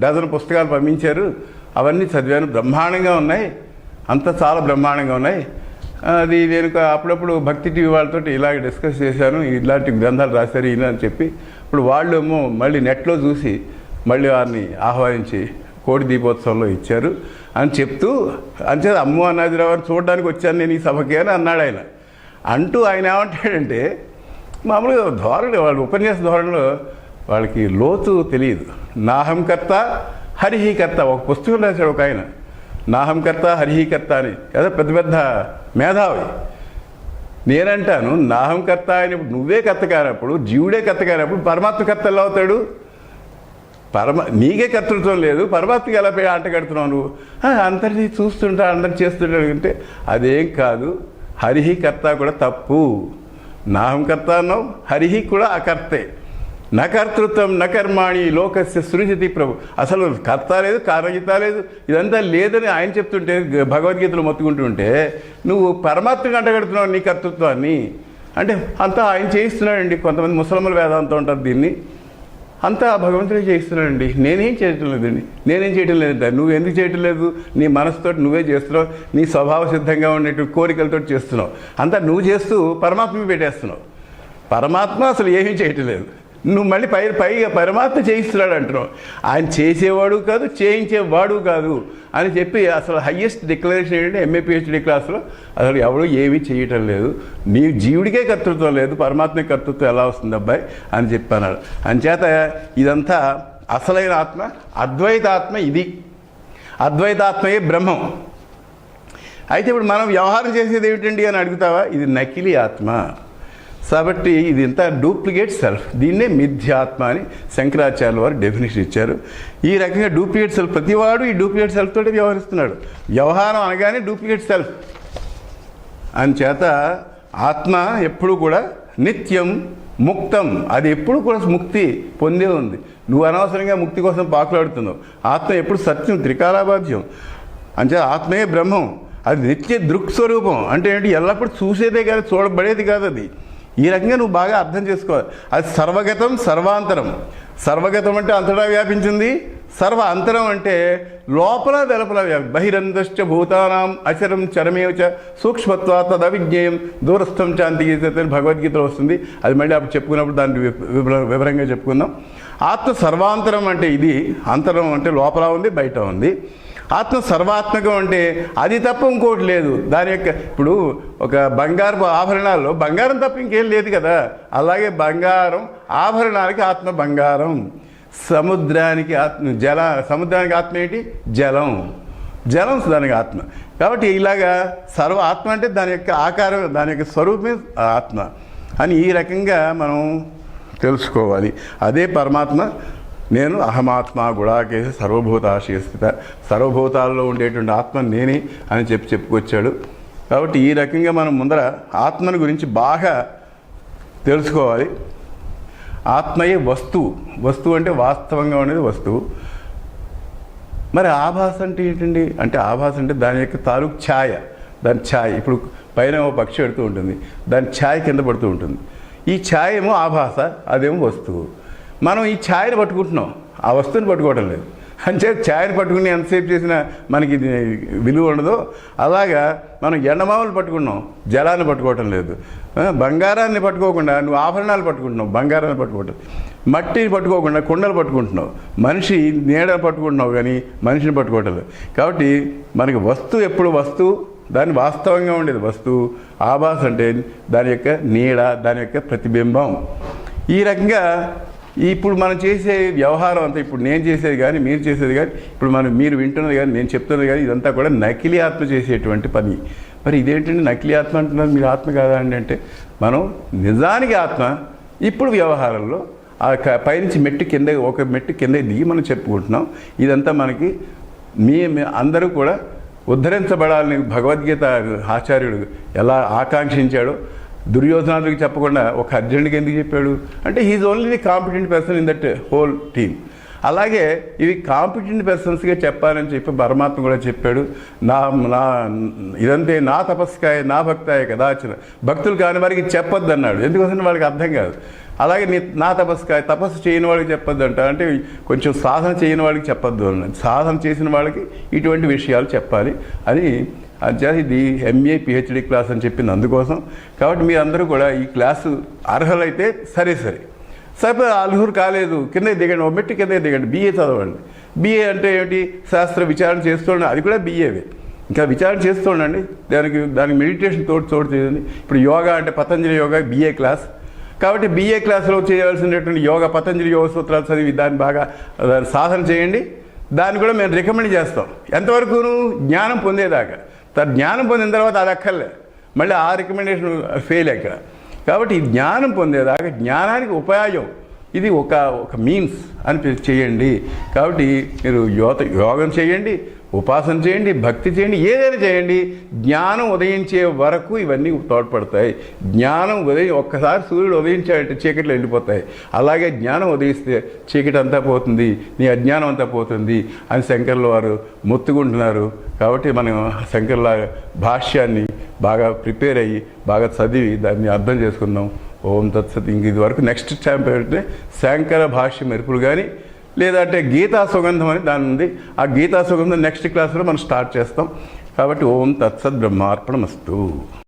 డజన్ పుస్తకాలు పంపించారు. అవన్నీ చదివాను, బ్రహ్మాండంగా ఉన్నాయి, అంతా చాలా బ్రహ్మాండంగా ఉన్నాయి. అది నేను అప్పుడప్పుడు భక్తి టీవీ వాళ్ళతో ఇలాగ డిస్కస్ చేశాను, ఇలాంటి గ్రంథాలు రాశారు ఈయన అని చెప్పి. ఇప్పుడు వాళ్ళు ఏమో మళ్ళీ నెట్లో చూసి మళ్ళీ వారిని ఆహ్వానించి కోటి దీపోత్సవంలో ఇచ్చారు. అని చెప్తూ అంచేది అమ్ము అన్నాదిరావు అని చూడడానికి వచ్చాను నేను ఈ సభకి అని అన్నాడు ఆయన. అంటూ ఆయన ఏమంటాడంటే మామూలుగా ధోరణి, వాళ్ళ ఉపన్యాస ధోరణిలో వాళ్ళకి లోతు తెలియదు. నాహంకర్త హరిహీకర్త ఒక పుస్తకం రాశాడు ఒక ఆయన, నాహంకర్త హరిహీకర్త అని కదా, పెద్ద పెద్ద మేధావి. నేనంటాను నాహంకర్త అయినప్పుడు నువ్వే కర్త కానప్పుడు, జీవుడే కర్త కానప్పుడు పరమాత్మ కర్త ఎలా అవుతాడు? నీకే కర్తృత్వం లేదు, పరమాత్మకి ఎలా పోయి ఆట కడుతున్నావు నువ్వు? అందరినీ చూస్తుంటా, అందరు చేస్తుంటాడు అంటే అదేం కాదు. హరిహి కర్త కూడా తప్పు. నాహంకర్త అన్నావు, హరిహి కూడా అకర్తే. నకర్తృత్వం నకర్మాణి లోకస్య సృజతి ప్రభు. అసలు కర్త లేదు, కారణగీత లేదు, ఇదంతా లేదని ఆయన చెప్తుంటే భగవద్గీతలో మొత్తుకుంటుంటే నువ్వు పరమాత్మకి అంటగడుతున్నావు నీ కర్తృత్వాన్ని. అంటే అంతా ఆయన చేయిస్తున్నాడండి. కొంతమంది ముసలమ్మల వేదాంతం ఉంటారు దీన్ని, అంతా భగవంతుడే చేయిస్తున్నాడండి. నేనేం చేయటం లేదండి, నేనేం చేయటం లేదంట. నువ్వు ఎందుకు చేయటం లేదు? నీ మనసుతో నువ్వే చేస్తున్నావు, నీ స్వభావ సిద్ధంగా ఉండేటువంటి కోరికలతో చేస్తున్నావు. అంతా నువ్వు చేస్తూ పరమాత్మకి పెట్టేస్తున్నావు. పరమాత్మ అసలు ఏమీ చేయటం లేదు, నువ్వు మళ్ళీ పైగా పరమాత్మ చేయిస్తున్నాడు అంటున్నావు. ఆయన చేసేవాడు కాదు, చేయించేవాడు కాదు అని చెప్పి అసలు హయ్యెస్ట్ డిక్లరేషన్ ఏంటంటే ఎంఏ పిహెచ్డి క్లాస్లో అసలు ఎవడు ఏమీ చేయటం లేదు, నీ జీవుడికే కర్తృత్వం లేదు, పరమాత్మకి కర్తృత్వం ఎలా వస్తుంది అబ్బాయి అని చెప్పన్నాడు. అంచేత ఇదంతా అసలైన ఆత్మ అద్వైతాత్మ. ఇది అద్వైతాత్మయే బ్రహ్మం. అయితే ఇప్పుడు మనం వ్యవహారం చేసేది ఏమిటండి అని అడుగుతావా? ఇది నకిలీ ఆత్మ. కాబట్టి ఇది ఇంత డూప్లికేట్ సెల్ఫ్. దీన్నే మిథ్యాత్మ అని శంకరాచార్యుల వారు డెఫినేషన్ ఇచ్చారు. ఈ రకంగా డూప్లికేట్ సెల్ఫ్, ప్రతివాడు ఈ డూప్లికేట్ సెల్ఫ్ తోటి వ్యవహరిస్తున్నాడు. వ్యవహారం అనగానే డూప్లికేట్ సెల్ఫ్. అంచేత ఆత్మ ఎప్పుడు కూడా నిత్యం ముక్తం, అది ఎప్పుడు కూడా ముక్తి పొందే ఉంది. నువ్వు అనవసరంగా ముక్తి కోసం పాకులాడుతున్నావు. ఆత్మ ఎప్పుడు సత్యం, త్రికాలాబాధ్యం. అంచేత ఆత్మయే బ్రహ్మం. అది నిత్య దృక్స్వరూపం. అంటే ఏంటి? ఎల్లప్పుడూ చూసేదే కాదు, చూడబడేది కాదు. అది ఈ రకంగా నువ్వు బాగా అర్థం చేసుకోవాలి. అది సర్వగతం సర్వాంతరం. సర్వగతం అంటే అంతటా వ్యాపించింది, సర్వ అంతరం అంటే లోపల వెలుపల బహిరంధశ్చ భూతానాం అచరం చరమేవ సూక్ష్మత్వా తదవిజ్ఞేయం దూరస్థం శాంతి భగవద్గీతలో వస్తుంది. అది మళ్ళీ అప్పుడు చెప్పుకున్నప్పుడు దాన్ని వివరంగా చెప్పుకుందాం. ఆత్మ సర్వాంతరం అంటే ఇది, అంతరం అంటే లోపల ఉంది, బయట ఉంది. ఆత్మ సర్వాత్మకం అంటే అది తప్ప ఇంకోటి లేదు. దాని యొక్క ఇప్పుడు ఒక బంగారపు ఆభరణాల్లో బంగారం తప్ప ఇంకేం లేదు కదా. అలాగే బంగారం ఆభరణాలకి ఆత్మ బంగారం. సముద్రానికి సముద్రానికి ఆత్మ ఏంటి? జలం. జలం దానికి ఆత్మ. కాబట్టి ఇలాగా సర్వ ఆత్మ అంటే దాని యొక్క ఆకారం, దాని యొక్క స్వరూపమే ఆత్మ అని ఈ రకంగా మనం తెలుసుకోవాలి. అదే పరమాత్మ. నేను అహమాత్మ గుడాకేసి సర్వభూతాశయ స్థిత, సర్వభూతాల్లో ఉండేటువంటి ఆత్మ నేనే అని చెప్పుకొచ్చాడు. కాబట్టి ఈ రకంగా మనం ముందర ఆత్మను గురించి బాగా తెలుసుకోవాలి. ఆత్మయే వస్తువు. వస్తువు అంటే వాస్తవంగా ఉండేది వస్తువు. మరి ఆభాస అంటే ఏంటండి? అంటే ఆభాస అంటే దాని యొక్క తాలూకు ఛాయ, దాని ఛాయ. ఇప్పుడు పైన ఓ పక్షి పెడుతూ ఉంటుంది, దాని ఛాయ కింద పడుతూ ఉంటుంది. ఈ ఛాయ ఏమో ఆభాస, అదేమో వస్తువు. మనం ఈ ఛాయను పట్టుకుంటున్నాం, ఆ వస్తువుని పట్టుకోవడం లేదు. అంటే ఛాయను పట్టుకుని ఎంతసేపు చేసినా మనకి ఇది విలువ ఉండదో, అలాగా మనం ఎండమావులు పట్టుకున్నాం, జలాన్ని పట్టుకోవటం లేదు. బంగారాన్ని పట్టుకోకుండా నువ్వు ఆభరణాలు పట్టుకుంటున్నావు, బంగారాన్ని పట్టుకోవటం. మట్టిని పట్టుకోకుండా కుండలు పట్టుకుంటున్నావు. మనిషి నీడను పట్టుకుంటున్నావు కానీ మనిషిని పట్టుకోవటం లేదు. కాబట్టి మనకి వస్తువు ఎప్పుడు వస్తువు, దాన్ని వాస్తవంగా ఉండేది వస్తువు. ఆభాస అంటే దాని యొక్క నీడ, దాని యొక్క ప్రతిబింబం. ఈ రకంగా ఇప్పుడు మనం చేసే వ్యవహారం అంతా, ఇప్పుడు నేను చేసేది కానీ మీరు చేసేది కానీ, ఇప్పుడు మీరు వింటున్నది కానీ నేను చెప్తున్నది కానీ, ఇదంతా కూడా నకిలీ ఆత్మ చేసేటువంటి పని. మరి ఇదేంటంటే నకిలీ ఆత్మ అంటున్నారు, మీరు ఆత్మ కాదా అండి అంటే, మనం నిజానికి ఆత్మ. ఇప్పుడు వ్యవహారంలో ఆ పైనుంచి ఒక మెట్టు కింద దిగి మనం చెప్పుకుంటున్నాం. ఇదంతా మనకి మీ అందరూ కూడా ఉద్ధరించబడాలని భగవద్గీత ఆచార్యుడు ఎలా ఆకాంక్షించాడో దుర్యోధనాదుడికి చెప్పకుండా ఒక అర్జునుడికి ఎందుకు చెప్పాడు అంటే, he is only the competent person in that whole team. అలాగే ఇవి కాంపిటెంట్ పర్సన్స్గా చెప్పాలని చెప్పి పరమాత్మ కూడా చెప్పాడు. ఇదంతే నా తపస్కాయ నా భక్తాయ కదాచన, భక్తులు కాని వారికి చెప్పొద్దు అన్నాడు. ఎందుకోసం వాళ్ళకి అర్థం కాదు. అలాగే నా తపస్కాయ, తపస్సు చేయని వాళ్ళకి చెప్పొద్దు అంట, అంటే కొంచెం సాధన చేయని వాళ్ళకి చెప్పొద్దు అన్నాడు. సాధన చేసిన వాళ్ళకి ఇటువంటి విషయాలు చెప్పాలి అని. అంచేత ఇది ఎంఏ పిహెచ్డి క్లాస్ అని చెప్పింది అందుకోసం. కాబట్టి మీ అందరూ కూడా ఈ క్లాసు అర్హులైతే సరే, అర్హులు కాలేదు కింద దిగండి, ఓ మెట్టు కింద దిగండి, BA చదవండి. బిఏ అంటే ఏమిటి? శాస్త్ర విచారణ చేస్తుండే, అది కూడా బిఏవే. ఇంకా విచారణ చేస్తూ ఉండండి, దానికి మెడిటేషన్ తోడు చేయండి. ఇప్పుడు యోగా అంటే పతంజలి యోగా బిఏ క్లాస్, కాబట్టి బిఏ క్లాస్లో చేయవలసినటువంటి యోగా పతంజలి యోగ సూత్రాలు చదివి దాన్ని బాగా సాధన చేయండి. దాన్ని కూడా మేము రికమెండ్ చేస్తాం. ఎంతవరకు? జ్ఞానం పొందేదాకా. జ్ఞానం పొందిన తర్వాత అది అక్కర్లే, మళ్ళీ ఆ రికమెండేషన్ ఫెయిల్ అక్కడ. కాబట్టి ఈ జ్ఞానం పొందేదాకా జ్ఞానానికి ఉపయోగం ఇది ఒక మీన్స్ అని చేయండి. కాబట్టి మీరు యోగం చేయండి, ఉపాసన చేయండి, భక్తి చేయండి, ఏదైనా చేయండి. జ్ఞానం ఉదయించే వరకు ఇవన్నీ తోడ్పడతాయి. జ్ఞానం ఒక్కసారి సూర్యుడు ఉదయించాడంటే చీకట్లు వెళ్ళిపోతాయి. అలాగే జ్ఞానం ఉదయిస్తే చీకటి అంతా పోతుంది, నీ అజ్ఞానం అంతా పోతుంది అని శంకర్ల వారు మొత్తుకుంటున్నారు. కాబట్టి మనం శంకర్ల భాష్యాన్ని బాగా ప్రిపేర్ అయ్యి బాగా చదివి దాన్ని అర్థం చేసుకుందాం. ఓం తత్సత్. ఇంక ఇది వరకు నెక్స్ట్ స్టాంప్ ఏంటంటే శంకర భాష్య మెరుపులు కానీ లేదంటే గీతా సుగంధం అని దాని ఉంది. ఆ గీతా సుగంధం నెక్స్ట్ క్లాస్లో మనం స్టార్ట్ చేస్తాం. కాబట్టి ఓం తత్సత్ బ్రహ్మార్పణమస్తు.